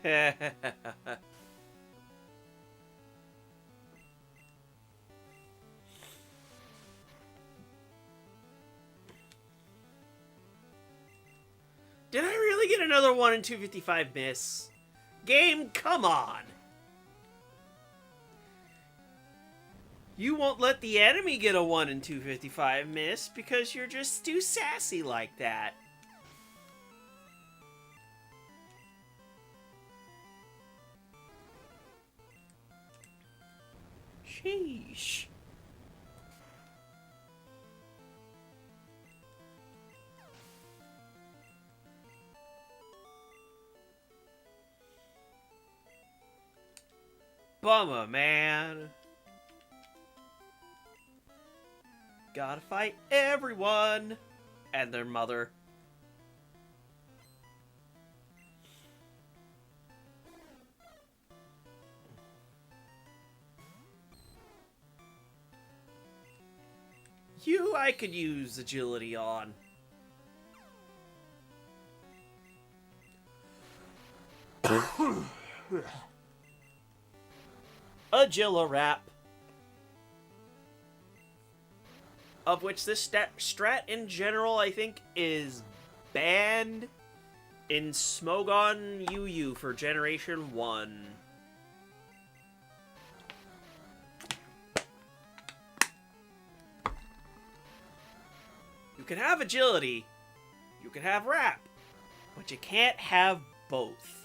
Did I really get another 1 in 255 miss? Game, come on! You won't let the enemy get a 1 in 255 miss because you're just too sassy like that. Sheesh. Bummer, man. Gotta fight everyone and their mother. You, I could use agility on. Agilirap. Of which this strat in general, I think, is banned in Smogon UU for Generation 1. You can have agility, you can have rap, but you can't have both.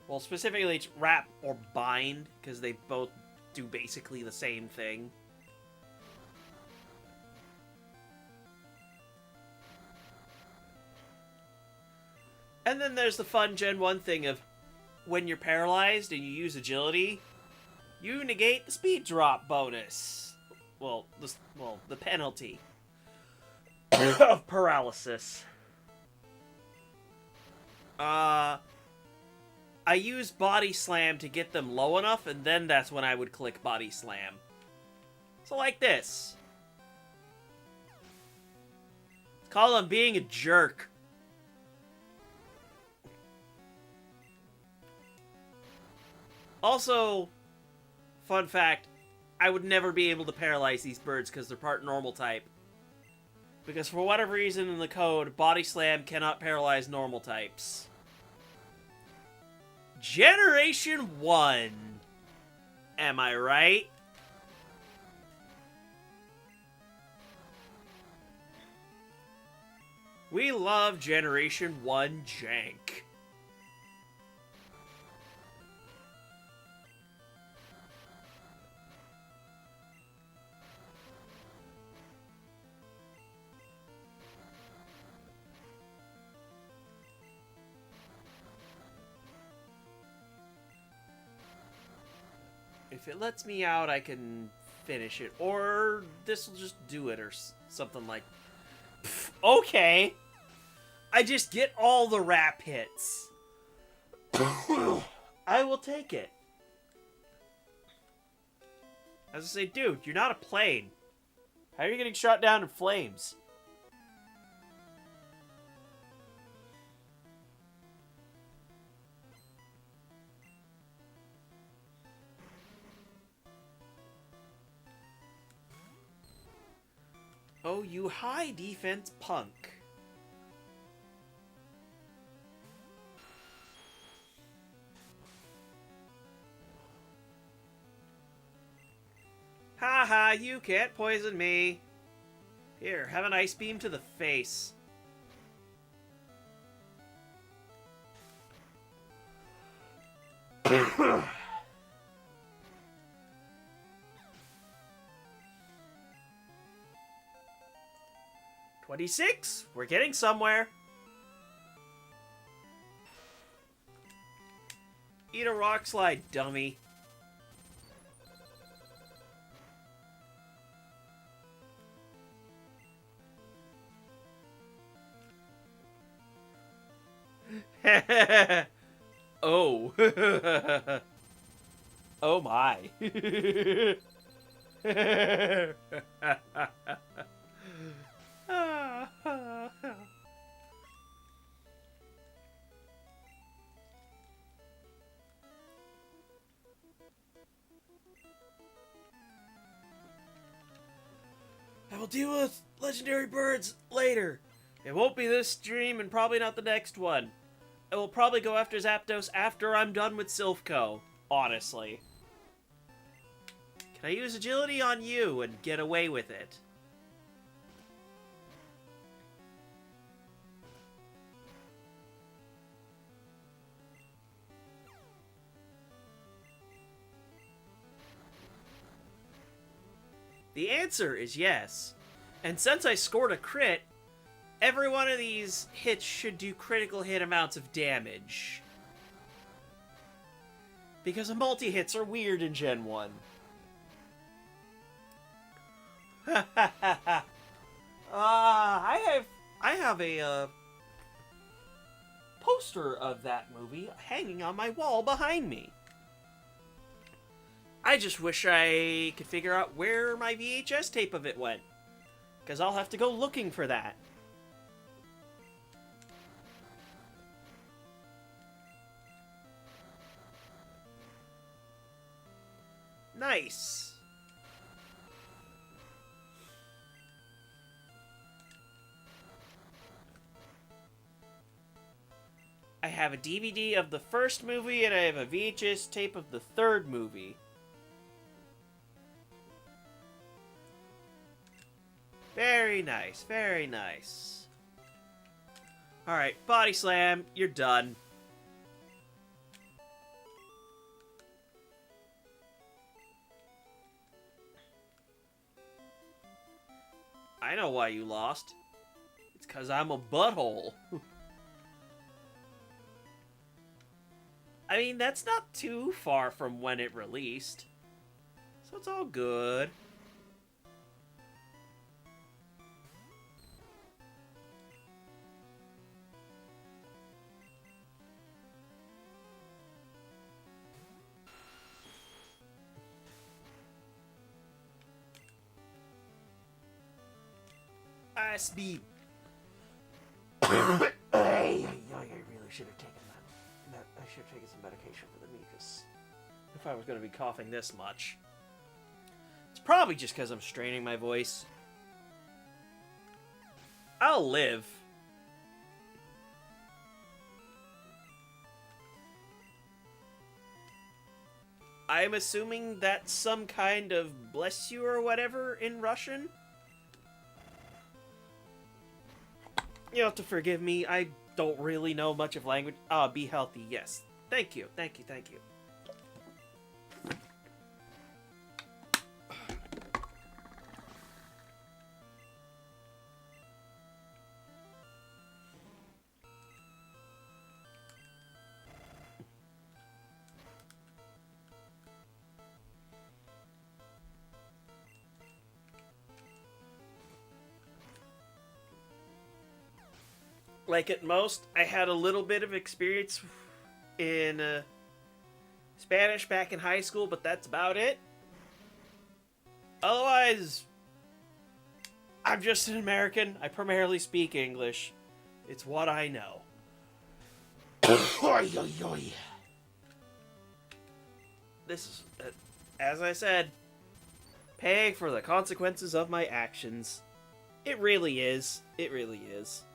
Well, specifically it's wrap or bind, because they both do basically the same thing. And then there's the fun Gen 1 thing of when you're paralyzed and you use agility, you negate the speed drop bonus. Well, the penalty of paralysis. I use Body Slam to get them low enough, and then that's when I would click Body Slam. So like this. Call him being a jerk. Also, fun fact, I would never be able to paralyze these birds because they're part normal type. Because for whatever reason in the code, Body Slam cannot paralyze normal types. Generation 1. Am I right? We love Generation 1 jank. If it lets me out, I can finish it. Or this will just do it or something like... Pff, okay. I just get all the rap hits. I will take it. As I say, dude, you're not a plane. How are you getting shot down in flames? Oh, you high defense punk. Haha, you can't poison me. Here, have an ice beam to the face. $26? We're getting somewhere. Eat a rock slide, dummy. Oh. Oh my. I will deal with legendary birds later. It won't be this stream and probably not the next one. I will probably go after Zapdos after I'm done with Silphco, honestly. Can I use agility on you and get away with it? The answer is yes. And since I scored a crit, every one of these hits should do critical hit amounts of damage. Because the multi-hits are weird in Gen 1. I have a poster of that movie hanging on my wall behind me. I just wish I could figure out where my VHS tape of it went. Because I'll have to go looking for that. Nice. I have a DVD of the first movie and I have a VHS tape of the third movie. Very nice, very nice. Alright, Body Slam, you're done. I know why you lost. It's 'cause I'm a butthole. I mean, that's not too far from when it released. So it's all good. SB. I really should have taken that. I should have taken some medication for the mucus. If I was going to be coughing this much. It's probably just because I'm straining my voice. I'll live. I'm assuming that's some kind of bless you or whatever in Russian. You'll have to forgive me, I don't really know much of language. Be healthy, yes. Thank you, thank you, thank you. Like at most, I had a little bit of experience in Spanish back in high school, but that's about it. Otherwise, I'm just an American. I primarily speak English. It's what I know. This is, as I said, paying for the consequences of my actions. It really is. It really is.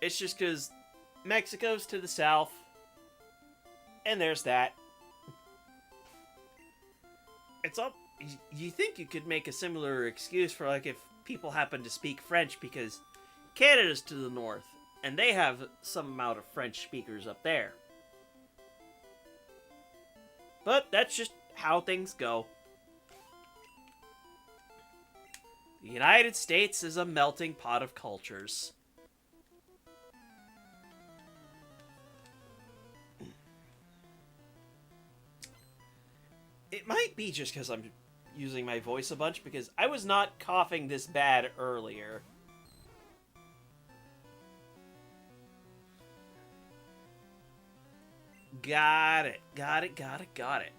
It's just because Mexico's to the south, and there's that. It's all. You think you could make a similar excuse for, like, if people happen to speak French, because Canada's to the north, and they have some amount of French speakers up there. But that's just how things go. The United States is a melting pot of cultures. It might be just because I'm using my voice a bunch because I was not coughing this bad earlier. Got it. Got it, got it, got it.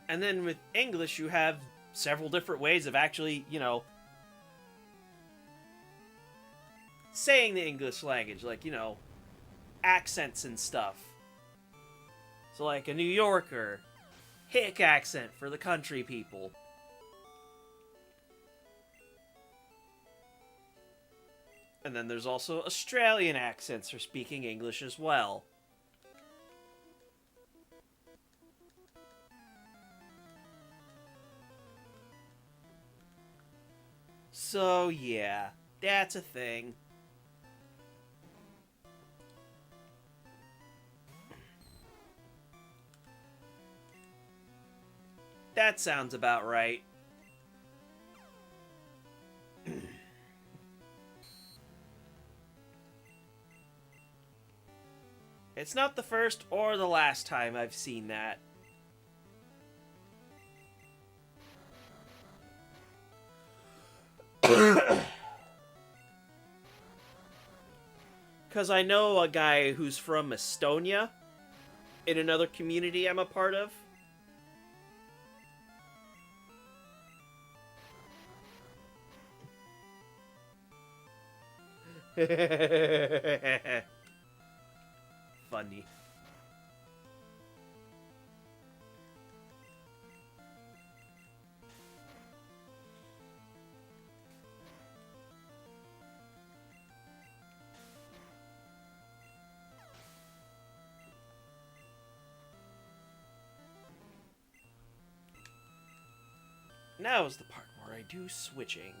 And then with English, you have several different ways of actually, you know, saying the English language, like, you know, accents and stuff. So, like, a New Yorker, hick accent for the country people. And then there's also Australian accents for speaking English as well. So, yeah, that's a thing. That sounds about right. It's not the first or the last time I've seen that. Because I know a guy who's from Estonia in another community I'm a part of. Funny. Now is the part where I do switching.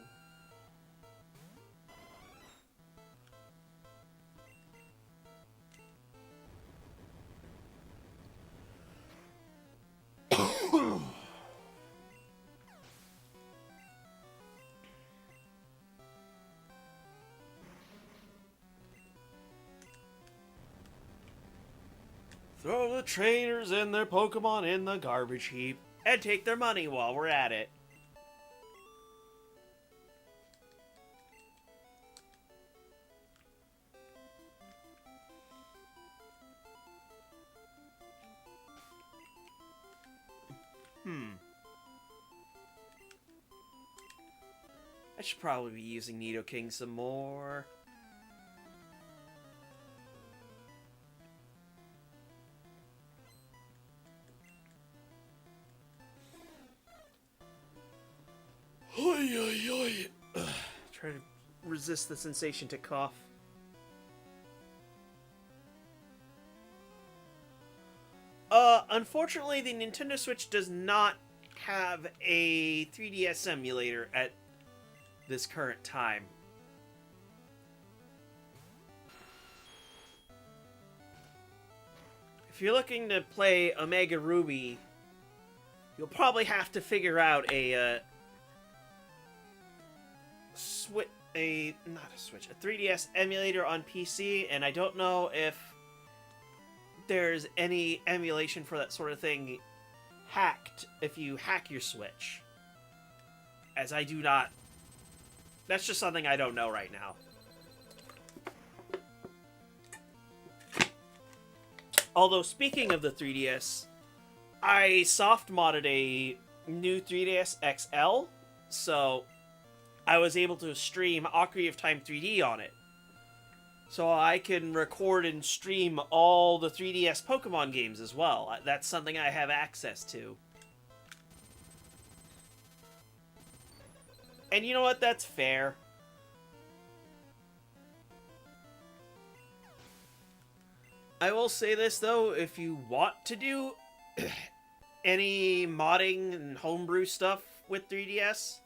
Throw the trainers and their Pokemon in the garbage heap and take their money while we're at it. I should probably be using Nidoking some more. Try to resist the sensation to cough. Unfortunately, the Nintendo Switch does not have a 3DS emulator at this current time. If you're looking to play Omega Ruby, you'll probably have to figure out a 3DS emulator on PC, and I don't know if there's any emulation for that sort of thing hacked if you hack your Switch. As I do not... That's just something I don't know right now. Although, speaking of the 3DS, I soft-modded a new 3DS XL, so I was able to stream Ocarina of Time 3D on it. So I can record and stream all the 3DS Pokemon games as well. That's something I have access to. And you know what? That's fair. I will say this, though. If you want to do any modding and homebrew stuff with 3DS,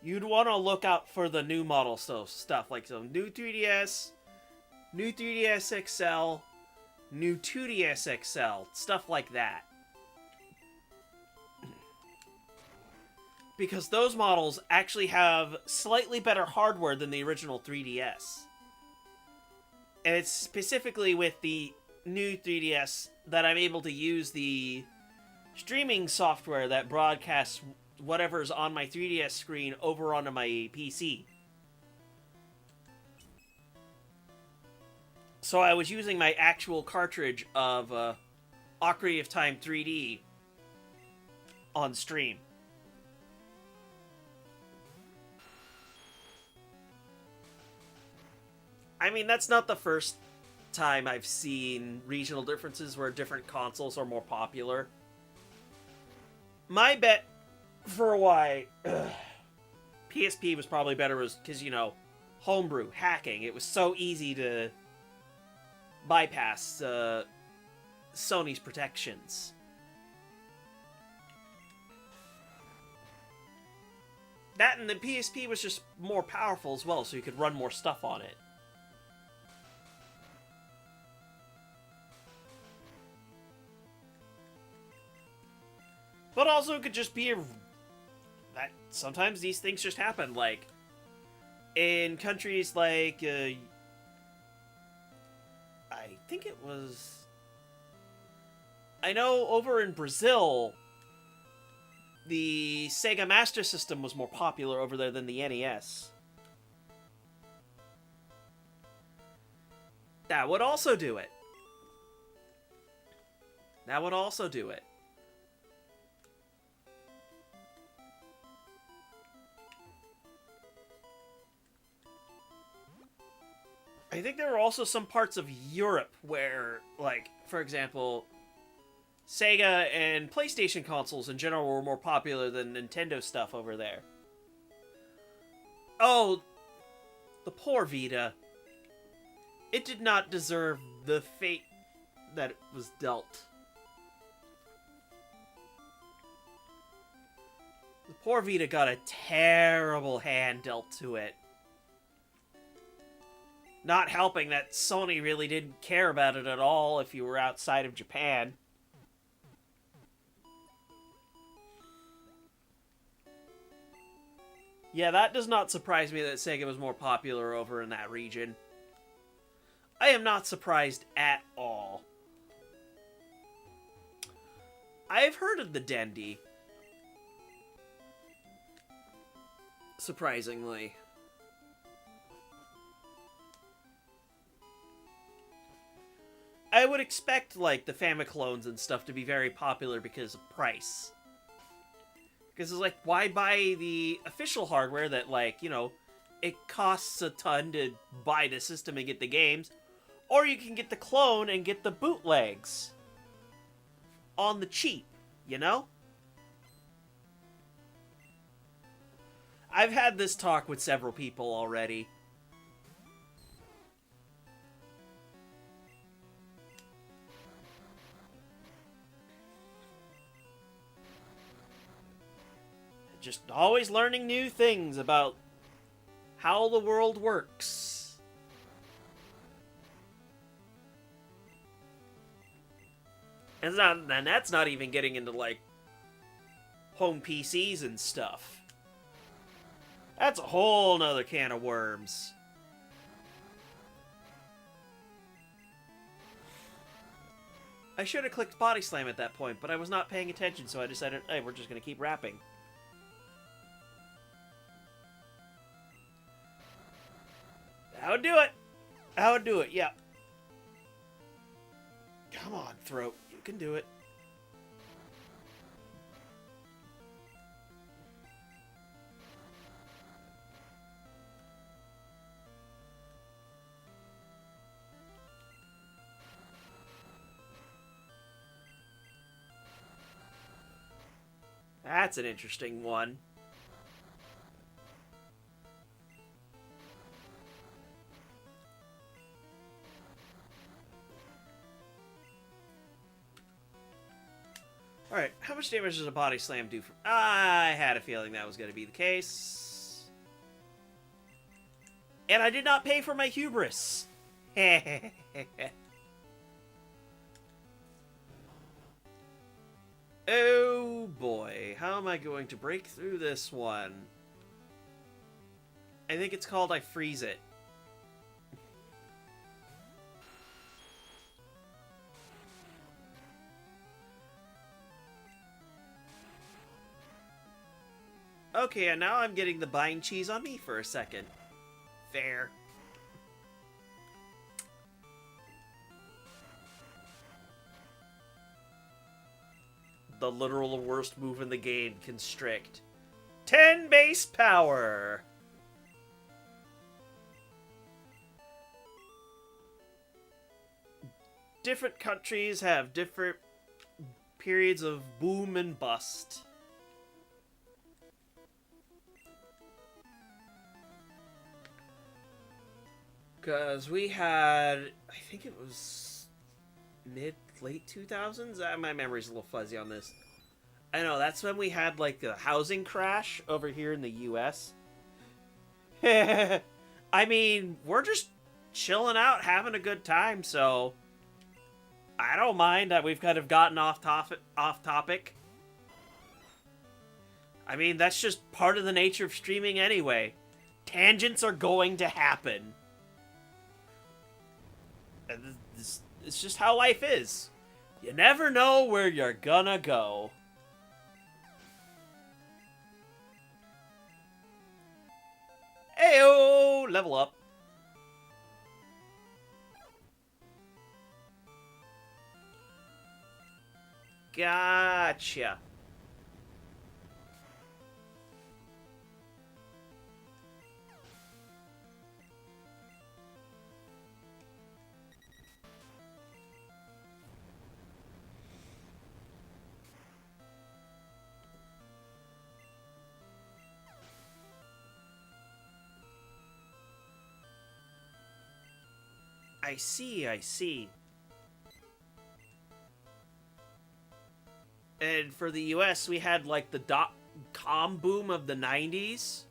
you'd want to look out for the new model stuff. Like some new 3DS, new 3DS XL, new 2DS XL, stuff like that. because those models actually have slightly better hardware than the original 3DS. And it's specifically with the new 3DS that I'm able to use the streaming software that broadcasts whatever's on my 3DS screen over onto my PC. So I was using my actual cartridge of Ocarina of Time 3D on stream. I mean, that's not the first time I've seen regional differences where different consoles are more popular. My bet for why PSP was probably better was because, you know, homebrew, hacking. It was so easy to bypass Sony's protections. That and the PSP was just more powerful as well, so you could run more stuff on it. But also it could just be that sometimes these things just happen, like in countries like I think it was, I know over in Brazil the Sega Master System was more popular over there than the NES. That would also do it. That would also do it. I think there are also some parts of Europe where, like, for example, Sega and PlayStation consoles in general were more popular than Nintendo stuff over there. Oh, the poor Vita. It did not deserve the fate that it was dealt. The poor Vita got a terrible hand dealt to it. Not helping that Sony really didn't care about it at all if you were outside of Japan. Yeah, that does not surprise me that Sega was more popular over in that region. I am not surprised at all. I've heard of the Dendy. Surprisingly. I would expect, like, the Famiclones and stuff to be very popular because of price. Because it's like, why buy the official hardware that, like, you know, it costs a ton to buy the system and get the games, or you can get the clone and get the bootlegs on the cheap, you know? I've had this talk with several people already. Just always learning new things about how the world works. And that's not even getting into, like, home PCs and stuff. That's a whole nother can of worms. I should have clicked Body Slam at that point, but I was not paying attention, so I decided, hey, we're just going to keep rapping. That would do it. That would do it, yeah. Come on, Throat. You can do it. That's an interesting one. Alright, how much damage does a body slam do for... I had a feeling that was going to be the case. And I did not pay for my hubris. Oh boy. how am I going to break through this one? I think it's called I freeze it. Okay, and now I'm getting the bind cheese on me for a second. Fair. The literal worst move in the game, Constrict. 10 base power! Different countries have different periods of boom and bust. Because we had, I think it was late 2000s? My memory's a little fuzzy on this. I know, that's when we had, like, a housing crash over here in the US. I mean, we're just chilling out, having a good time, so I don't mind that we've kind of gotten off topic. I mean, that's just part of the nature of streaming anyway. Tangents are going to happen. And it's just how life is. You never know where you're gonna go. Ayo! Level up. Gotcha. I see, I see. And for the US, we had, like, the dot-com boom of the 90s.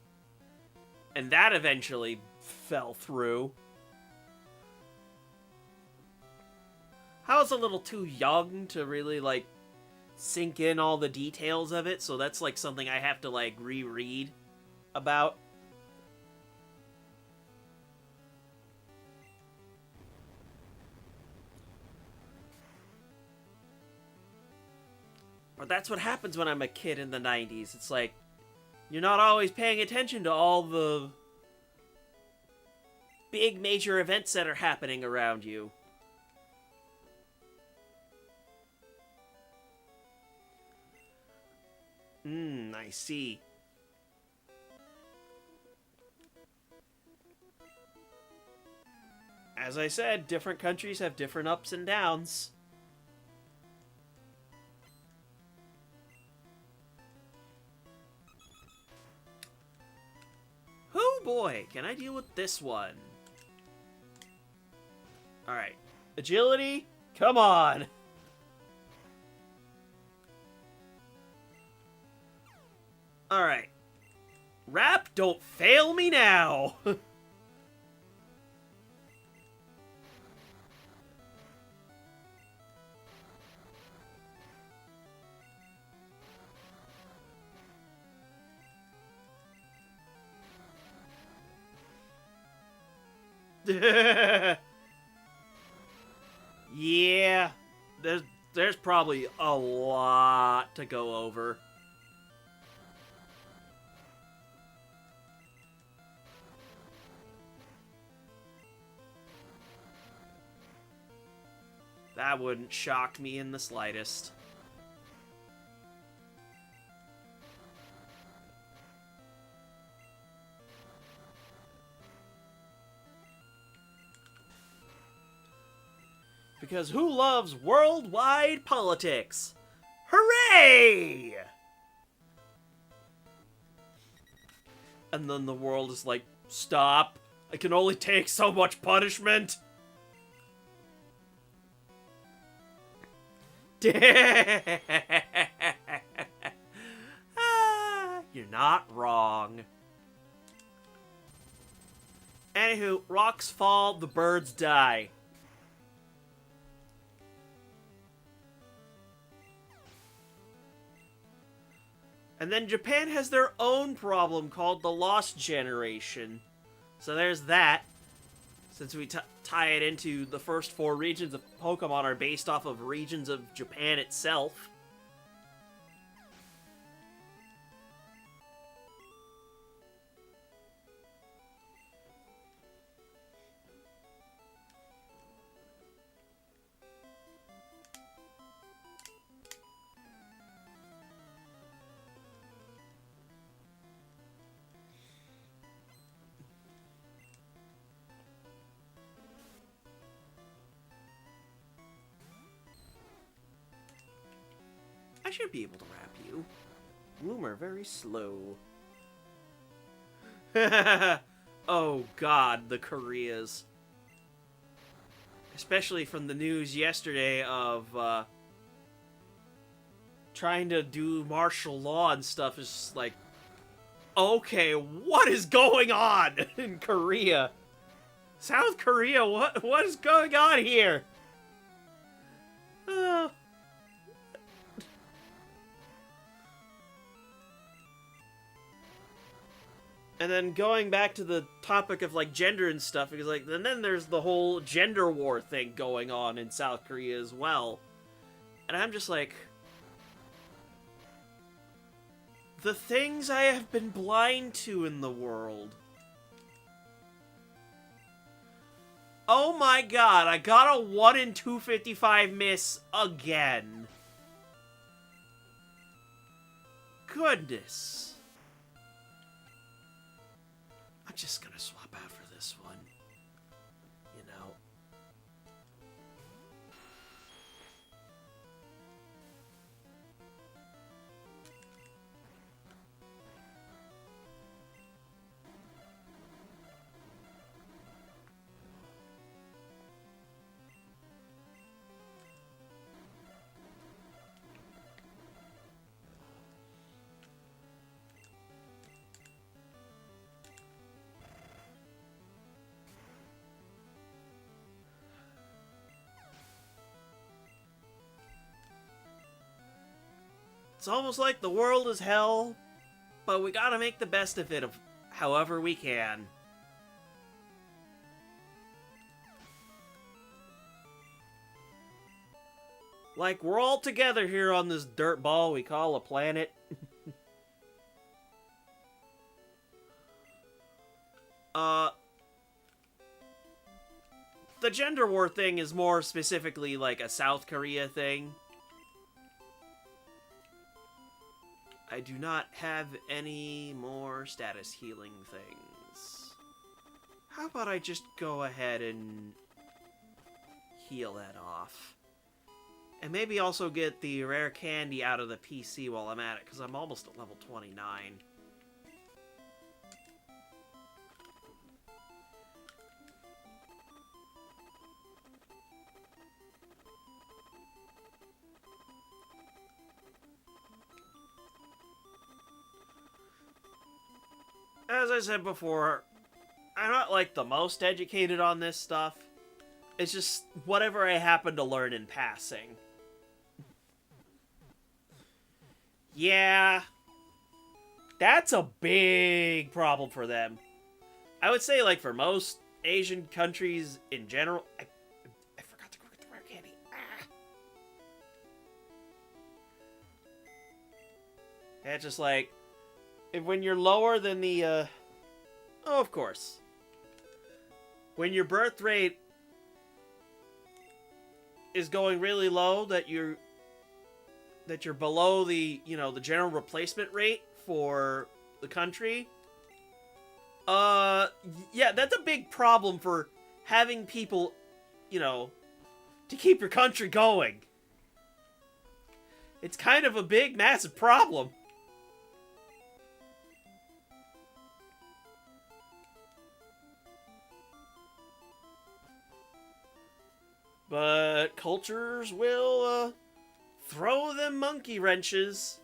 And that eventually fell through. I was a little too young to really, like, sink in all the details of it, so that's, like, something I have to, like, reread about. But that's what happens when I'm a kid in the 90s. It's like, you're not always paying attention to all the big major events that are happening around you. I see. As I said, different countries have different ups and downs. Oh boy, can I deal with this one? Alright. Agility? Come on! Alright. Rap, don't fail me now! Yeah, there's probably a lot to go over. That wouldn't shock me in the slightest. Because who loves worldwide politics? Hooray! And then the world is like, stop. I can only take so much punishment. You're not wrong. Anywho, rocks fall, the birds die. And then Japan has their own problem called the Lost Generation. So there's that. Since we tie it into the first 4 regions of Pokemon are based off of regions of Japan itself. I should be able to wrap you. Bloom are very slow. Oh god, the Koreas. Especially from the news yesterday of trying to do martial law and stuff is just like, okay, what is going on in Korea? South Korea, what is going on here? And then going back to the topic of, like, gender and stuff, because, like, and then there's the whole gender war thing going on in South Korea as well. And I'm just like, the things I have been blind to in the world. Oh my god, I got a 1 in 255 miss again. Goodness. I'm just gonna swap out for this one. You know. It's almost like the world is hell, but we gotta make the best of it however we can. Like, we're all together here on this dirt ball we call a planet. The gender war thing is more specifically like a South Korea thing. I do not have any more status healing things. How about I just go ahead and heal that off? And maybe also get the rare candy out of the PC while I'm at it, because I'm almost at level 29. As I said before, I'm not, like, the most educated on this stuff. It's just whatever I happen to learn in passing. Yeah. That's a big problem for them. I would say, like, for most Asian countries in general... I forgot to go get the rare candy. Ah. Yeah, it's just like... when you're lower than the, oh, of course. When your birth rate is going really low, that you're below the, the general replacement rate for the country, yeah, that's a big problem for having people, to keep your country going. It's kind of a big, massive problem. But cultures will, throw them monkey wrenches.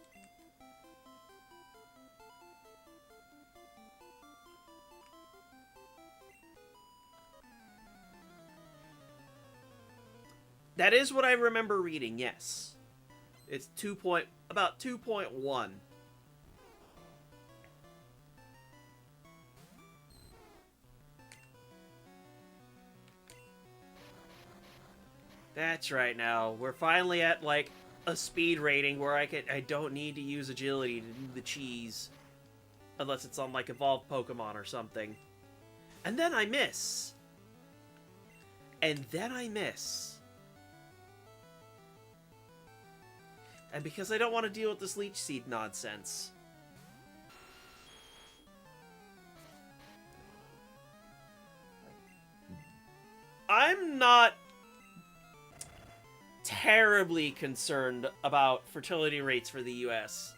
That is what I remember reading, yes. It's about 2.1. That's right now. We're finally at, like, a speed rating where I don't need to use agility to do the cheese. Unless it's on, like, evolved Pokemon or something. And then I miss. And then I miss. And because I don't want to deal with this Leech Seed nonsense. I'm not terribly concerned about fertility rates for the US.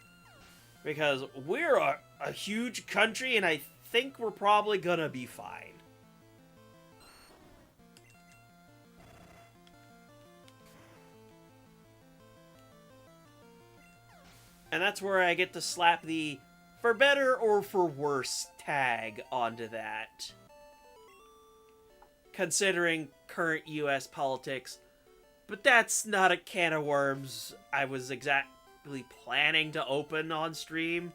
Because we're a huge country and I think we're probably gonna be fine. And that's where I get to slap the for better or for worse tag onto that. Considering current US politics. But that's not a can of worms I was exactly planning to open on stream.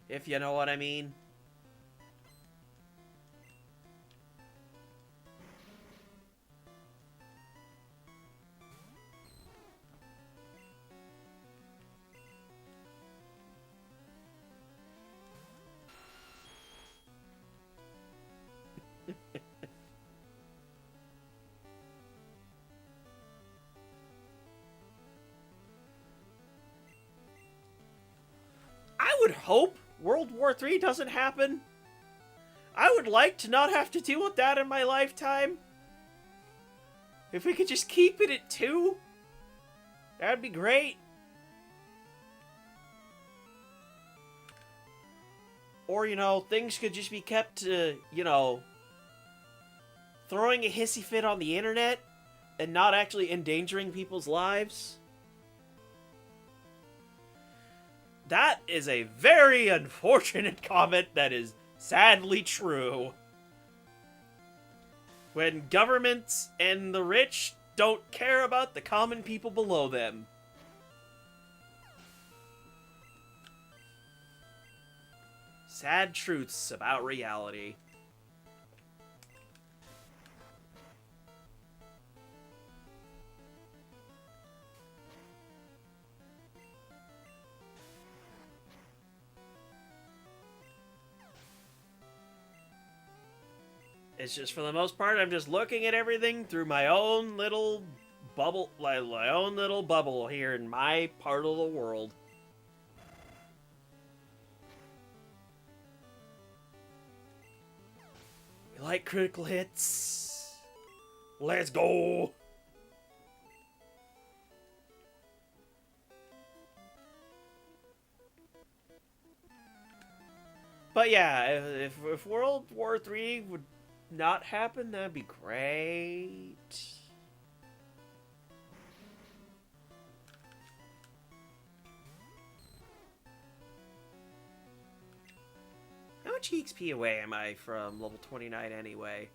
If you know what I mean. I would hope World War III doesn't happen. I would like to not have to deal with that in my lifetime. If we could just keep it at 2, that'd be great. Or, you know, things could just be kept to, you know, throwing a hissy fit on the internet and not actually endangering people's lives. That is a very unfortunate comment that is sadly true. When governments and the rich don't care about the common people below them. Sad truths about reality. It's just, for the most part, I'm just looking at everything through my own little bubble, my own little bubble here in my part of the world. We like critical hits. Let's go! But yeah, if World War III would not happen, that'd be great. How much XP away am I from level 29 anyway?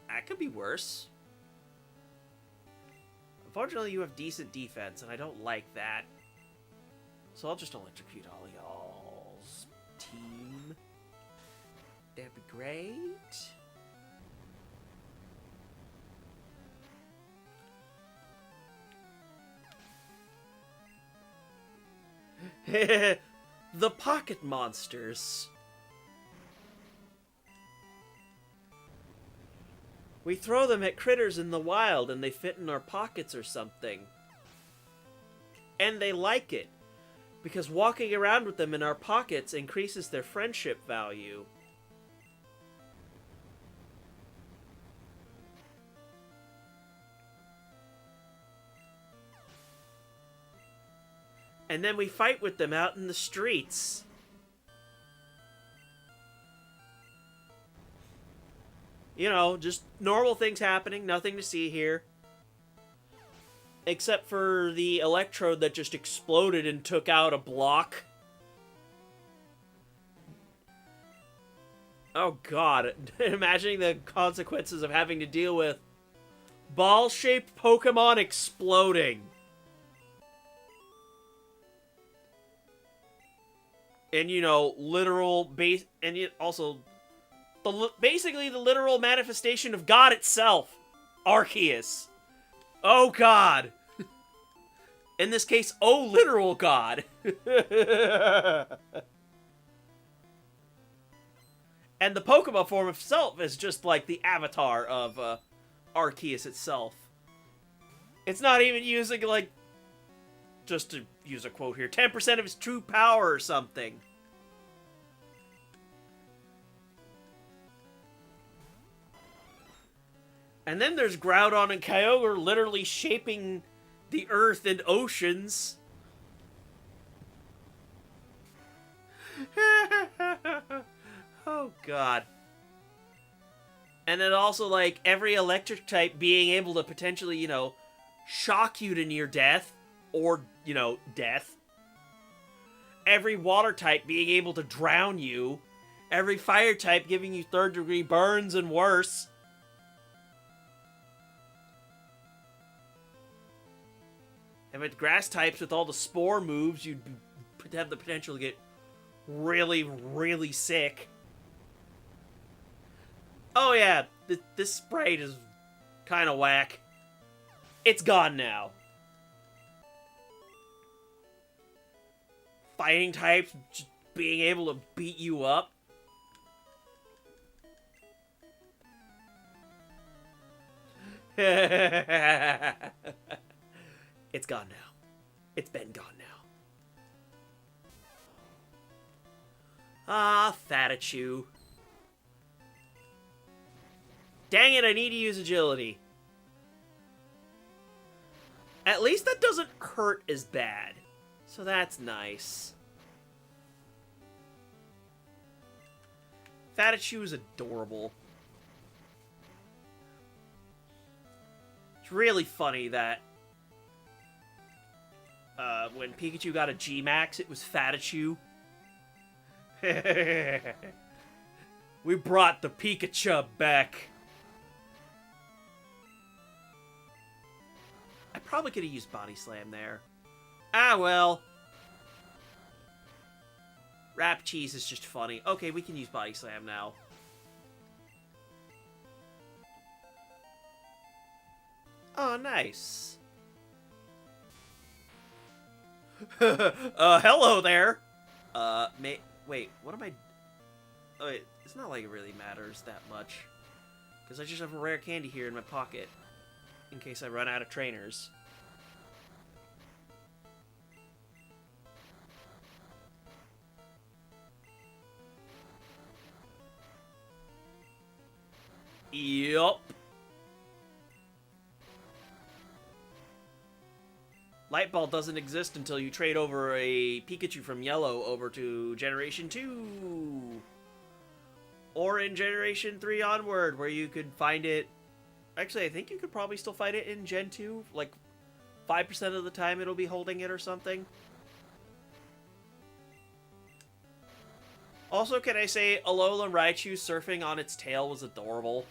That could be worse. Unfortunately, you have decent defense, and I don't like that. So I'll just electrocute all y'all's team. That'd be great. The pocket monsters. We throw them at critters in the wild and they fit in our pockets or something. And they like it, because walking around with them in our pockets increases their friendship value. And then we fight with them out in the streets. You know, just normal things happening, nothing to see here. Except for the electrode that just exploded and took out a block. Oh god, imagining the consequences of having to deal with ball-shaped Pokemon exploding. And, you know, literal base, and also basically the literal manifestation of God itself, Arceus. Oh God. In this case, oh literal God. And the Pokemon form itself is just like the avatar of Arceus itself. It's not even using, like, just to use a quote here, 10% of his true power or something. And then there's Groudon and Kyogre literally shaping the earth and oceans. Oh, God. And then also, like, every electric type being able to potentially, you know, shock you to near death. Or, you know, death. Every water type being able to drown you. Every fire type giving you third-degree burns and worse. And with grass types, with all the spore moves, you'd have the potential to get really, really sick. Oh yeah, this sprite is kind of whack. It's gone now. Fighting types just being able to beat you up. It's gone now. It's been gone now. Ah, Fatichu. Dang it, I need to use agility. At least that doesn't hurt as bad. So that's nice. Fatichu is adorable. It's really funny that when Pikachu got a G-Max, it was Fatichu. We brought the Pikachu back. I probably could have used Body Slam there. Ah, well. Wrap cheese is just funny. Okay, we can use Body Slam now. Oh, nice. Hello there. Wait, what am I... Oh, wait, it's not like it really matters that much. Because I just have a rare candy here in my pocket. In case I run out of trainers. Yup. Light Ball doesn't exist until you trade over a Pikachu from Yellow over to Generation 2. Or in Generation 3 onward, where you could find it... Actually, I think you could probably still find it in Gen 2. Like, 5% of the time it'll be holding it or something. Also, can I say, Alolan Raichu surfing on its tail was adorable.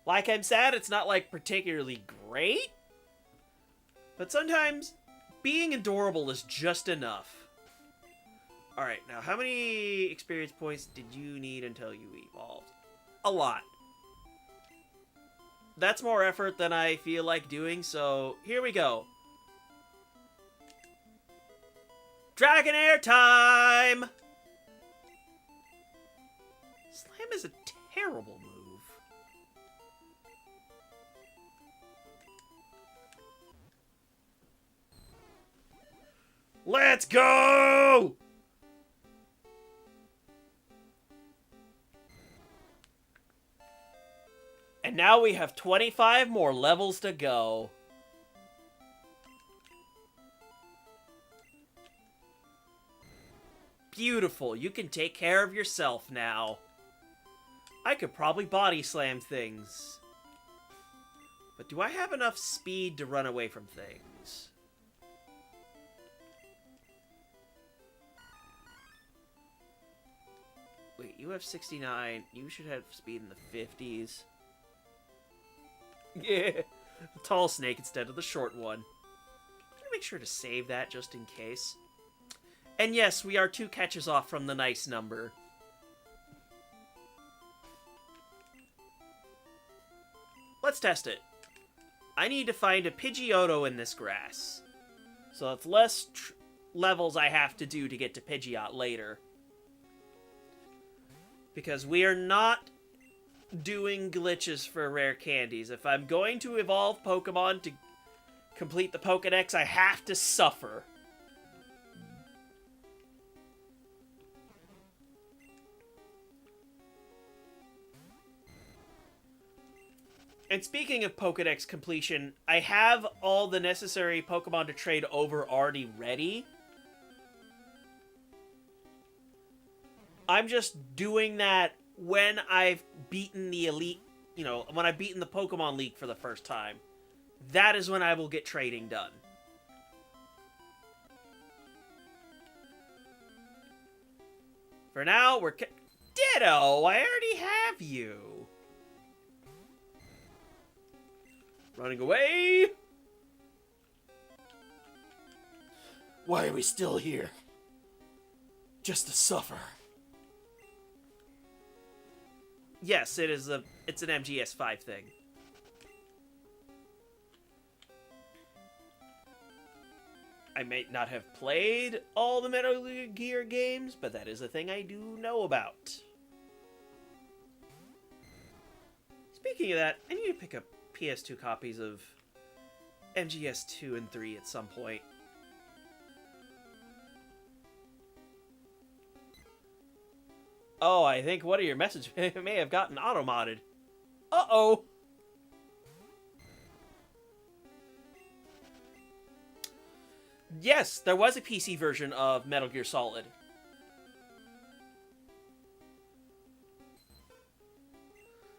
Like I'm sad, it's not, like, particularly great. But sometimes, being adorable is just enough. Alright, now how many experience points did you need until you evolved? A lot. That's more effort than I feel like doing, so here we go. Dragonair time! Slam is a terrible move. Let's go! And now we have 25 more levels to go. Beautiful. You can take care of yourself now. I could probably body slam things. But do I have enough speed to run away from things? have 69. You should have speed in the 50s. Yeah. The tall snake instead of the short one. I'm gonna make sure to save that just in case. And yes, we are 2 catches off from the nice number. Let's test it. I need to find a Pidgeotto in this grass. So that's less levels I have to do to get to Pidgeot later. Because we are not doing glitches for rare candies. If I'm going to evolve Pokemon to complete the Pokédex, I have to suffer. And speaking of Pokédex completion, I have all the necessary Pokemon to trade over already ready. I'm just doing that when I've beaten the Elite, you know, when I've beaten the Pokemon League for the first time. That is when I will get trading done. For now, we're... Ditto! I already have you! Running away! Why are we still here? Just to suffer. Yes, it's an MGS5 thing. I may not have played all the Metal Gear games, but that is a thing I do know about. Speaking of that, I need to pick up PS2 copies of MGS 2 and 3 at some point. Oh, I think one of your messages may have gotten auto-modded. Uh-oh! Yes, there was a PC version of Metal Gear Solid.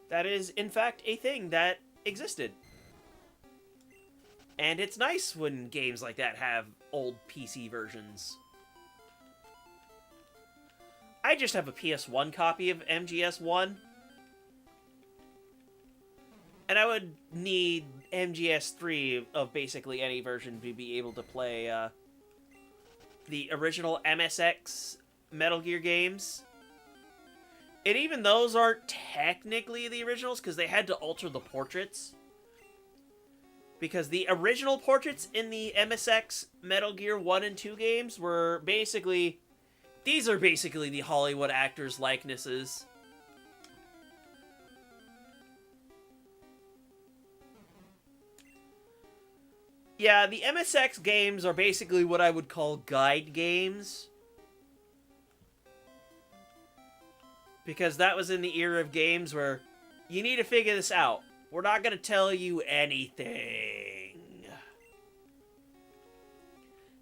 That is, in fact, a thing that existed. And it's nice when games like that have old PC versions. I just have a PS1 copy of MGS1. And I would need MGS3 of basically any version to be able to play the original MSX Metal Gear games. And even those aren't technically the originals because they had to alter the portraits. Because the original portraits in the MSX Metal Gear 1 and 2 games were basically... These are basically the Hollywood actors' likenesses. Yeah, the MSX games are basically what I would call guide games. Because that was in the era of games where you need to figure this out. We're not going to tell you anything.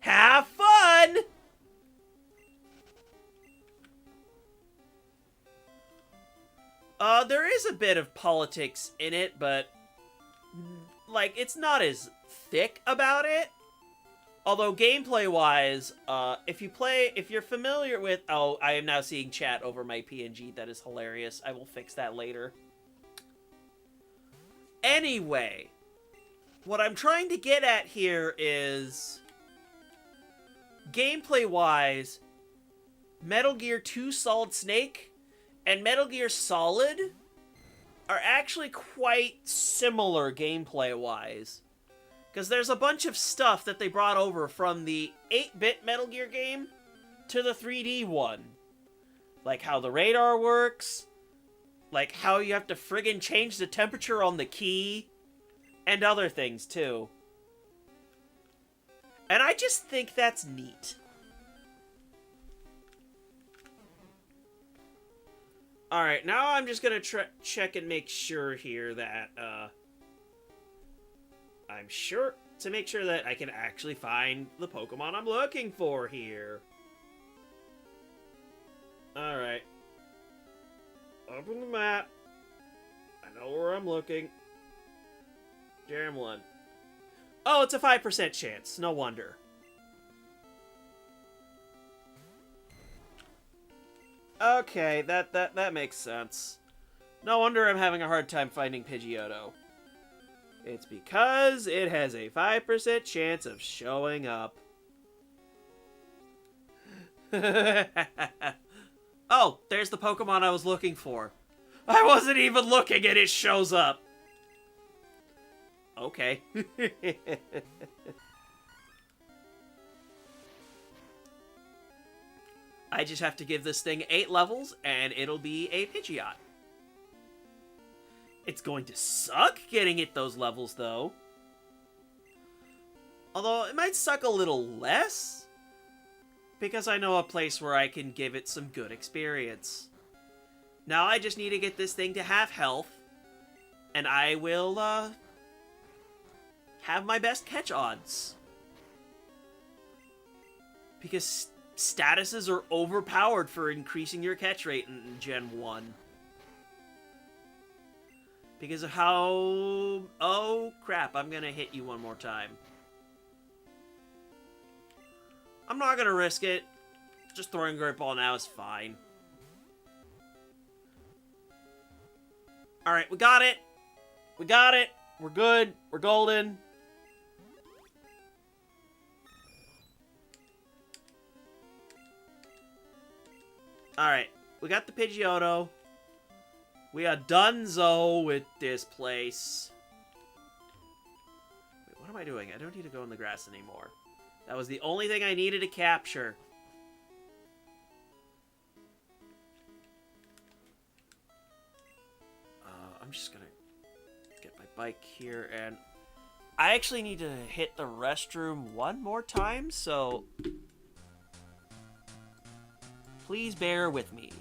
Have fun! There is a bit of politics in it, but, like, it's not as thick about it. Although, gameplay-wise, if you're familiar with... Oh, I am now seeing chat over my PNG. That is hilarious. I will fix that later. Anyway, what I'm trying to get at here is... Gameplay-wise, Metal Gear 2 Solid Snake and Metal Gear Solid are actually quite similar gameplay-wise. Because there's a bunch of stuff that they brought over from the 8-bit Metal Gear game to the 3D one. Like how the radar works, like how you have to friggin' change the temperature on the key, and other things too. And I just think that's neat. Alright, now I'm just gonna check and make sure here that, I'm sure to make sure that I can actually find the Pokemon I'm looking for here. Alright. Open the map. I know where I'm looking. Jam 1. Oh, it's a 5% chance. No wonder. Okay, that makes sense. No wonder I'm having a hard time finding Pidgeotto. It's because it has a 5% chance of showing up. Oh, there's the Pokemon I was looking for. I wasn't even looking and it shows up. Okay. I just have to give this thing 8 levels and it'll be a Pidgeot. It's going to suck getting it those levels, though. Although, it might suck a little less. Because I know a place where I can give it some good experience. Now I just need to get this thing to half health. And I will, have my best catch odds. Because statuses are overpowered for increasing your catch rate in Gen 1. Because of how... Oh, crap. I'm going to hit you one more time. I'm not going to risk it. Just throwing Great Ball now is fine. Alright, we got it. We got it. We're good. We're golden. Alright, we got the Pidgeotto. We are donezo with this place. Wait, what am I doing? I don't need to go in the grass anymore. That was the only thing I needed to capture. I'm just gonna get my bike here, and I actually need to hit the restroom one more time, so please bear with me.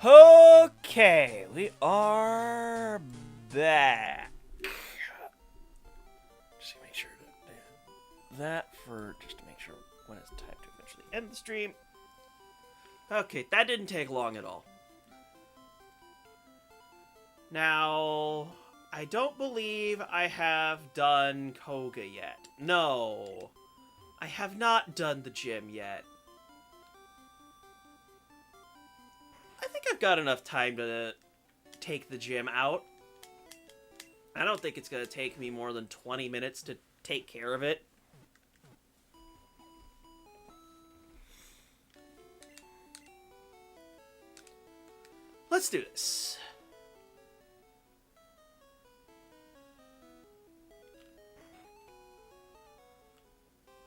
Okay, we are back. Just to make sure to do that for just to make sure when it's time to eventually end the stream. Okay, that didn't take long at all. Now, I don't believe I have done Koga yet. No, I have not done the gym yet. I think I've got enough time to take the gym out. I don't think it's going to take me more than 20 minutes to take care of it. Let's do this.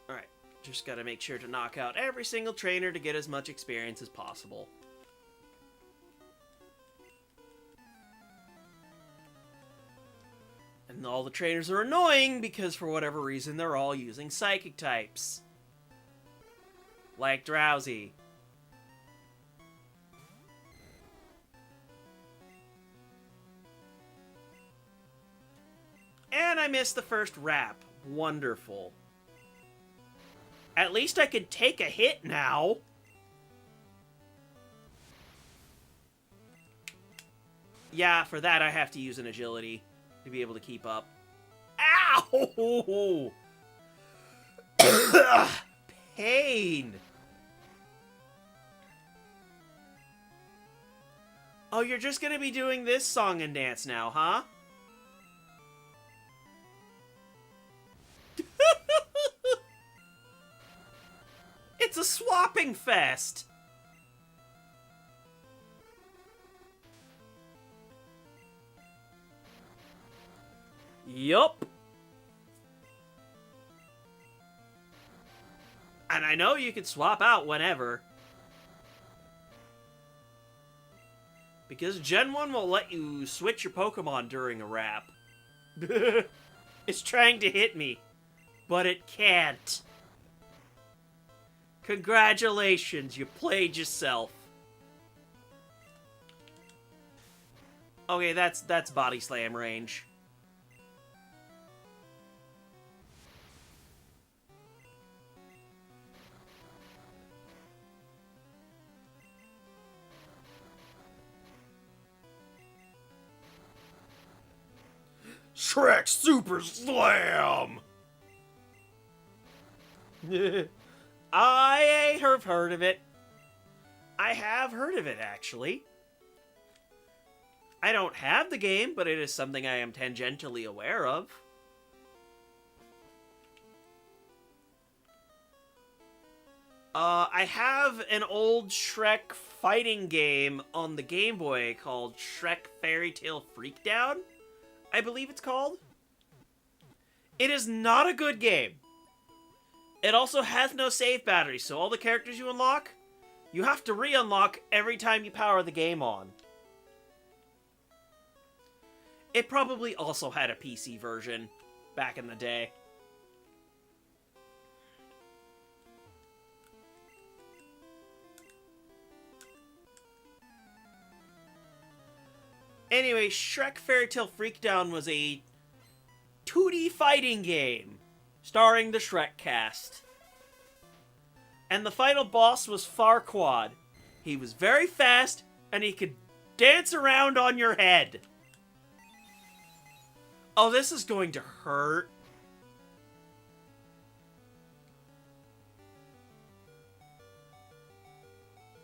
Alright, just got to make sure to knock out every single trainer to get as much experience as possible. And all the trainers are annoying because for whatever reason they're all using psychic types. Like Drowsy. And I missed the first rap. Wonderful. At least I can take a hit now. Yeah, for that I have to use an agility to be able to keep up. Ow! Pain! Oh, you're just gonna be doing this song and dance now, huh? It's a swapping fest! Yup. And I know you can swap out whenever. Because Gen 1 will let you switch your Pokemon during a rap. It's trying to hit me, but it can't. Congratulations, you played yourself. Okay, that's Body Slam range. Shrek Super Slam! I have heard of it. I have heard of it, actually. I don't have the game, but it is something I am tangentially aware of. I have an old Shrek fighting game on the Game Boy called Shrek Fairy Tale Freakdown, I believe it's called. It is not a good game. It also has no save battery, so all the characters you unlock, you have to re-unlock every time you power the game on. It probably also had a PC version back in the day. Anyway, Shrek Fairy Tale Freakdown was a 2D fighting game starring the Shrek cast. And the final boss was Farquaad. He was very fast, and he could dance around on your head. Oh, this is going to hurt.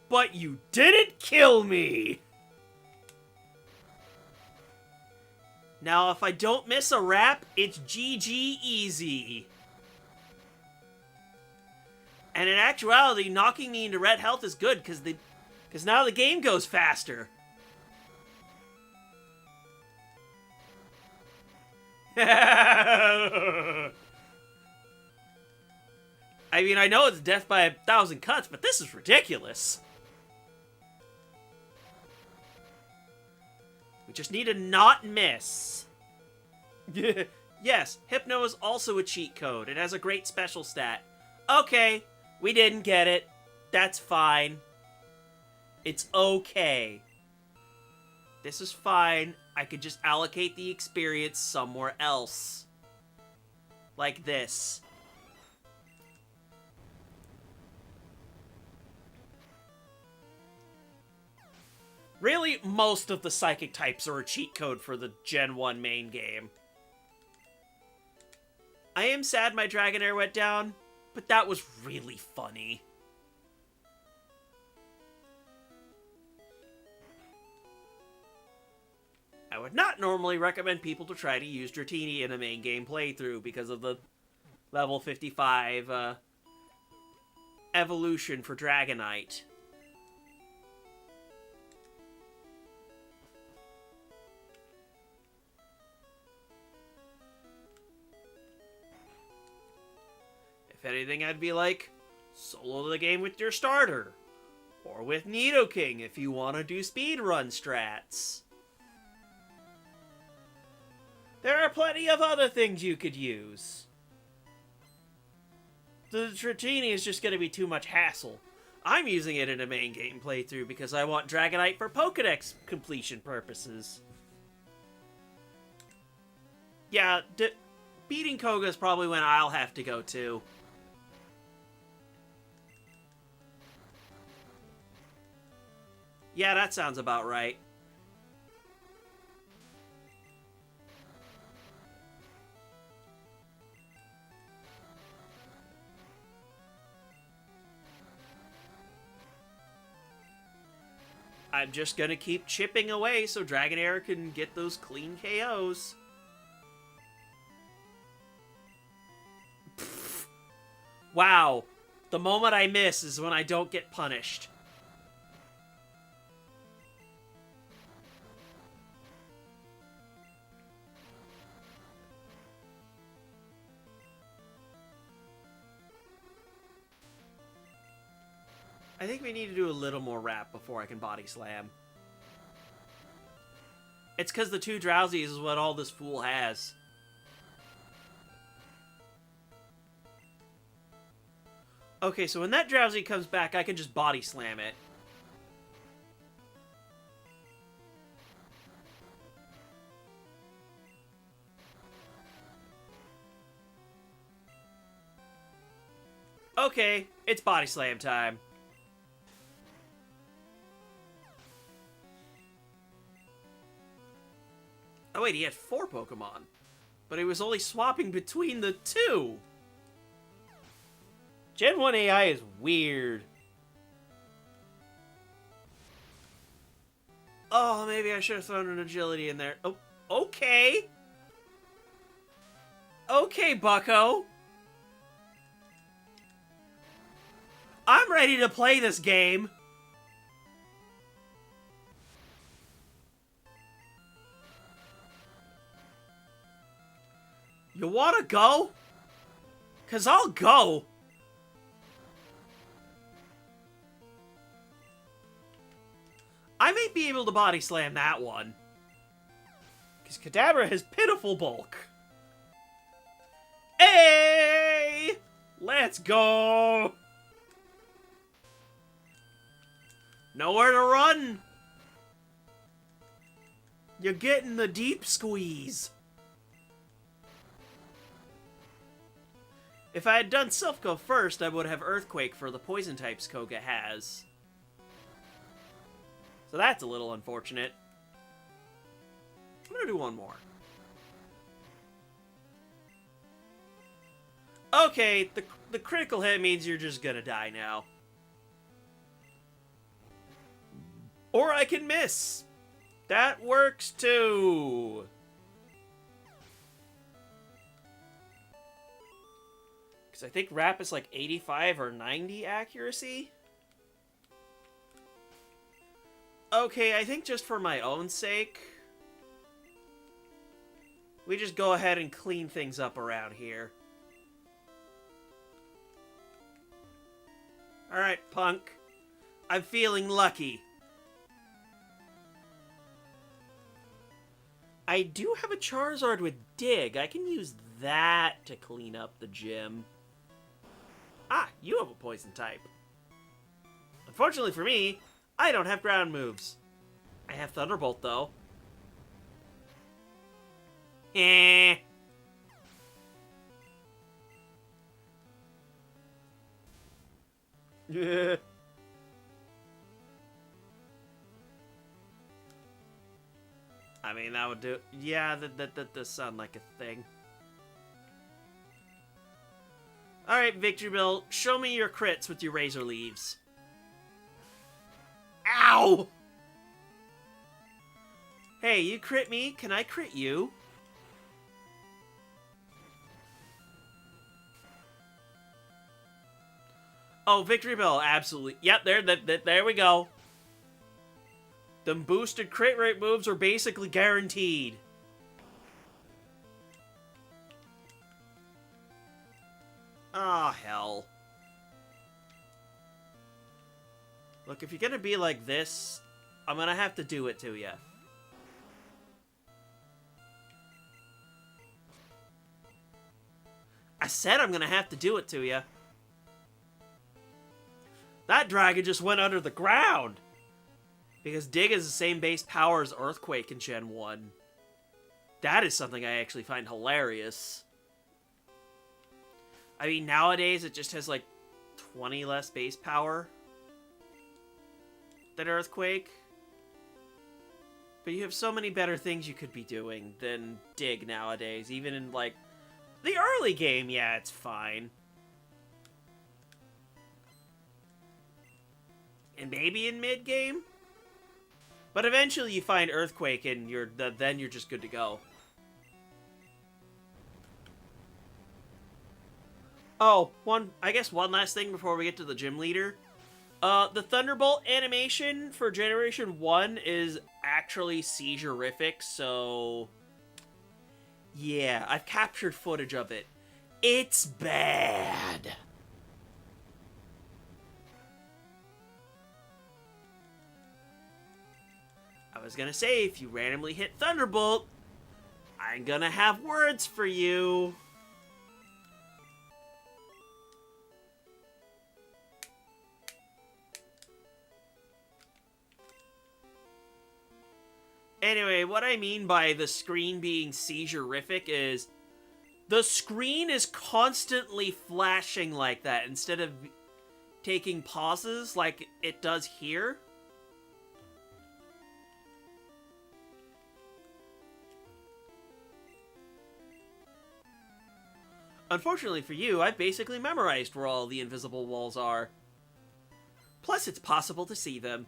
But you didn't kill me! Now, if I don't miss a rap, it's GG easy. And in actuality, knocking me into red health is good, because now the game goes faster. I mean, I know it's death by 1,000 cuts, but this is ridiculous. We just need to not miss. Yes, Hypno is also a cheat code. It has a great special stat. Okay, we didn't get it. That's fine. It's okay. This is fine. I could just allocate the experience somewhere else. Like this. Really, most of the psychic types are a cheat code for the Gen 1 main game. I am sad my Dragonair went down, but that was really funny. I would not normally recommend people to try to use Dratini in a main game playthrough because of the level 55 evolution for Dragonite. If anything, I'd be like, solo the game with your starter. Or with Nidoking if you want to do speedrun strats. There are plenty of other things you could use. The Dratini is just going to be too much hassle. I'm using it in a main game playthrough because I want Dragonite for Pokedex completion purposes. Yeah, beating Koga is probably when I'll have to go too. Yeah, that sounds about right. I'm just gonna keep chipping away so Dragonair can get those clean KOs. Pfft. Wow. The moment I miss is when I don't get punished. I think we need to do a little more rap before I can body slam. It's because the 2 drowsies is what all this fool has. Okay, so when that drowsy comes back, I can just body slam it. Okay, it's body slam time. Oh wait, he had 4 Pokemon. But he was only swapping between the 2. Gen 1 AI is weird. Oh, maybe I should have thrown an agility in there. Oh, okay. Okay, bucko. I'm ready to play this game. You wanna go? 'Cause I'll go. I may be able to body slam that one. Because Kadabra has pitiful bulk. Hey! Let's go! Nowhere to run! You're getting the deep squeeze. If I had done Silph Go first, I would have Earthquake for the poison types Koga has. So that's a little unfortunate. I'm gonna do one more. Okay, the critical hit means you're just gonna die now. Or I can miss. That works too. Because I think Rap is like 85 or 90 accuracy. Okay, I think just for my own sake, we just go ahead and clean things up around here. Alright, punk. I'm feeling lucky. I do have a Charizard with Dig. I can use that to clean up the gym. Ah, you have a poison type. Unfortunately for me, I don't have ground moves. I have Thunderbolt, though. Eh. I mean, that would do... Yeah, that does sound like a thing. Alright, Victory Bill, show me your crits with your Razor Leaves. Ow! Hey, you crit me, can I crit you? Oh, Victory Bell, absolutely. Yep, there we go. Them boosted crit rate moves are basically guaranteed. Ah, oh, hell. Look, if you're gonna be like this, I'm gonna have to do it to you. said I'm gonna have to do it to you. That dragon just went under the ground. Because Dig is the same base power as Earthquake in Gen 1. That is something I actually find hilarious. I mean, nowadays it just has like 20 less base power than Earthquake. But you have so many better things you could be doing than Dig nowadays. Even in, like, the early game, yeah, it's fine. And maybe in mid-game? But eventually you find Earthquake and then you're just good to go. Oh, I guess one last thing before we get to the gym leader. The Thunderbolt animation for Generation 1 is actually seizure-rific, so... yeah, I've captured footage of it. It's bad. I was gonna say, if you randomly hit Thunderbolt, I'm gonna have words for you. Anyway, what I mean by the screen being seizure-rific is the screen is constantly flashing like that instead of taking pauses like it does here. Unfortunately for you, I've basically memorized where all the invisible walls are. Plus, it's possible to see them.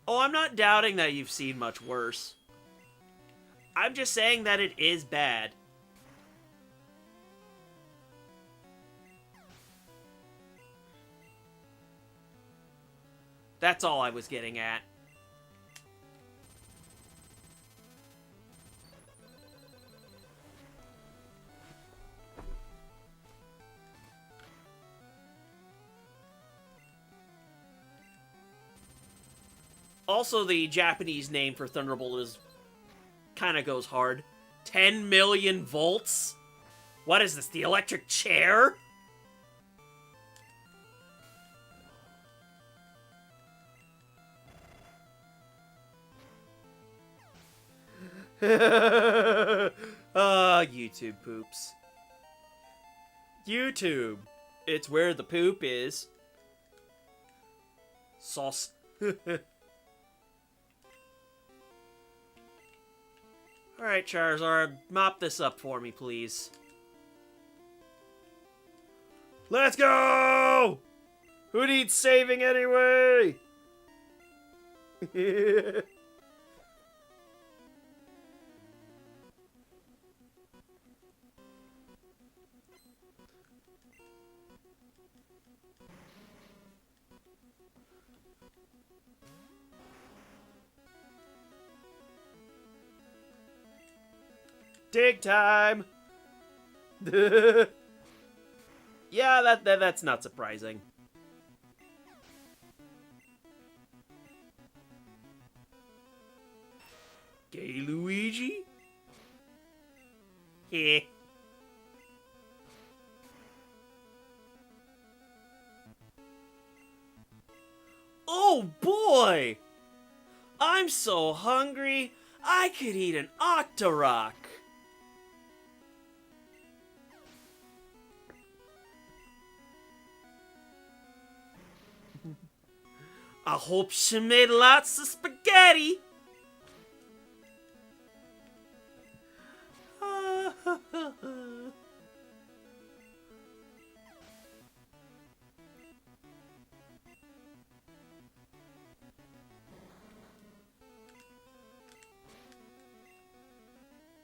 Oh, I'm not doubting that you've seen much worse. I'm just saying that it is bad. That's all I was getting at. Also, the Japanese name for Thunderbolt is kind of goes hard. 10 million volts? What is this, the electric chair? YouTube poops. YouTube. It's where the poop is. Sauce. Alright, Charizard, mop this up for me, please. Let's go! Who needs saving anyway? Dig time! Yeah, that's not surprising. Gay Luigi? Heh. Oh boy! I'm so hungry, I could eat an Octorok. I hope she made lots of spaghetti.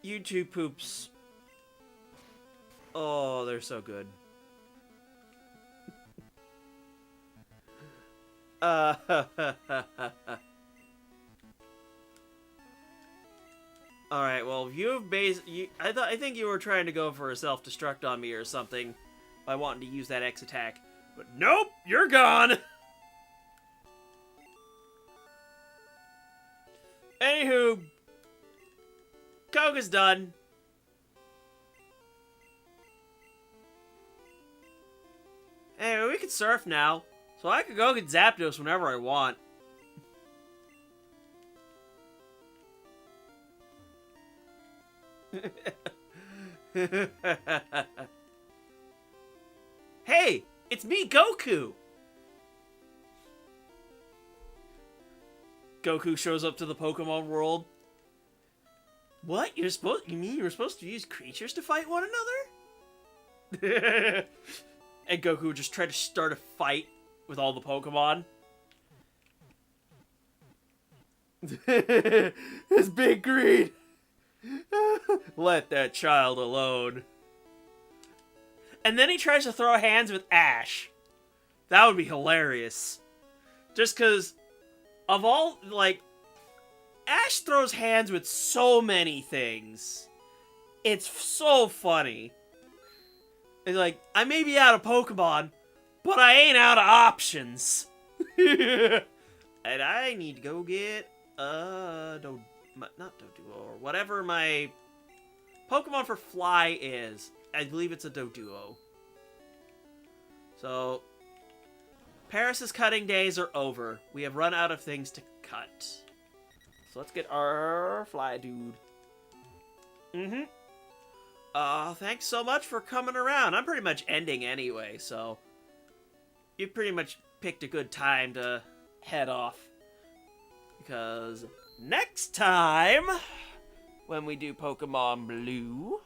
YouTube poops. Oh, they're so good. Alright, well, I think you were trying to go for a self-destruct on me or something by wanting to use that X attack. But nope, you're gone! Anywho, Koga's done. Hey, we can surf now, so I could go get Zapdos whenever I want. Hey, it's me, Goku! Goku shows up to the Pokemon world. What? You mean you were supposed to use creatures to fight one another? And Goku just tried to start a fight with all the Pokemon. His big greed. Let that child alone. And then he tries to throw hands with Ash. That would be hilarious. Just because of all, like, Ash throws hands with so many things. It's so funny. It's like, I may be out of Pokemon, but I ain't out of options. And I need to go get, not Doduo, or whatever my Pokemon for Fly is. I believe it's a Doduo. So, Paris's cutting days are over. We have run out of things to cut. So let's get our Fly dude. Thanks so much for coming around. I'm pretty much ending anyway, so you pretty much picked a good time to head off. Because next time, when we do Pokemon Blue,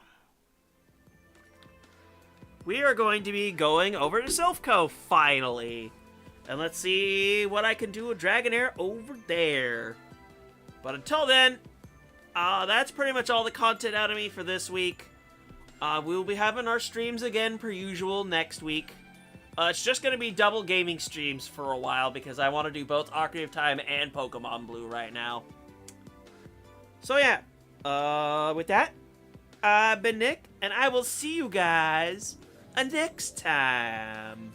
we are going to be going over to Silphco, finally. And let's see what I can do with Dragonair over there. But until then, that's pretty much all the content out of me for this week. We will be having our streams again per usual next week. It's just going to be double gaming streams for a while because I want to do both Ocarina of Time and Pokemon Blue right now. So yeah, with that, I've been Nick, and I will see you guys next time.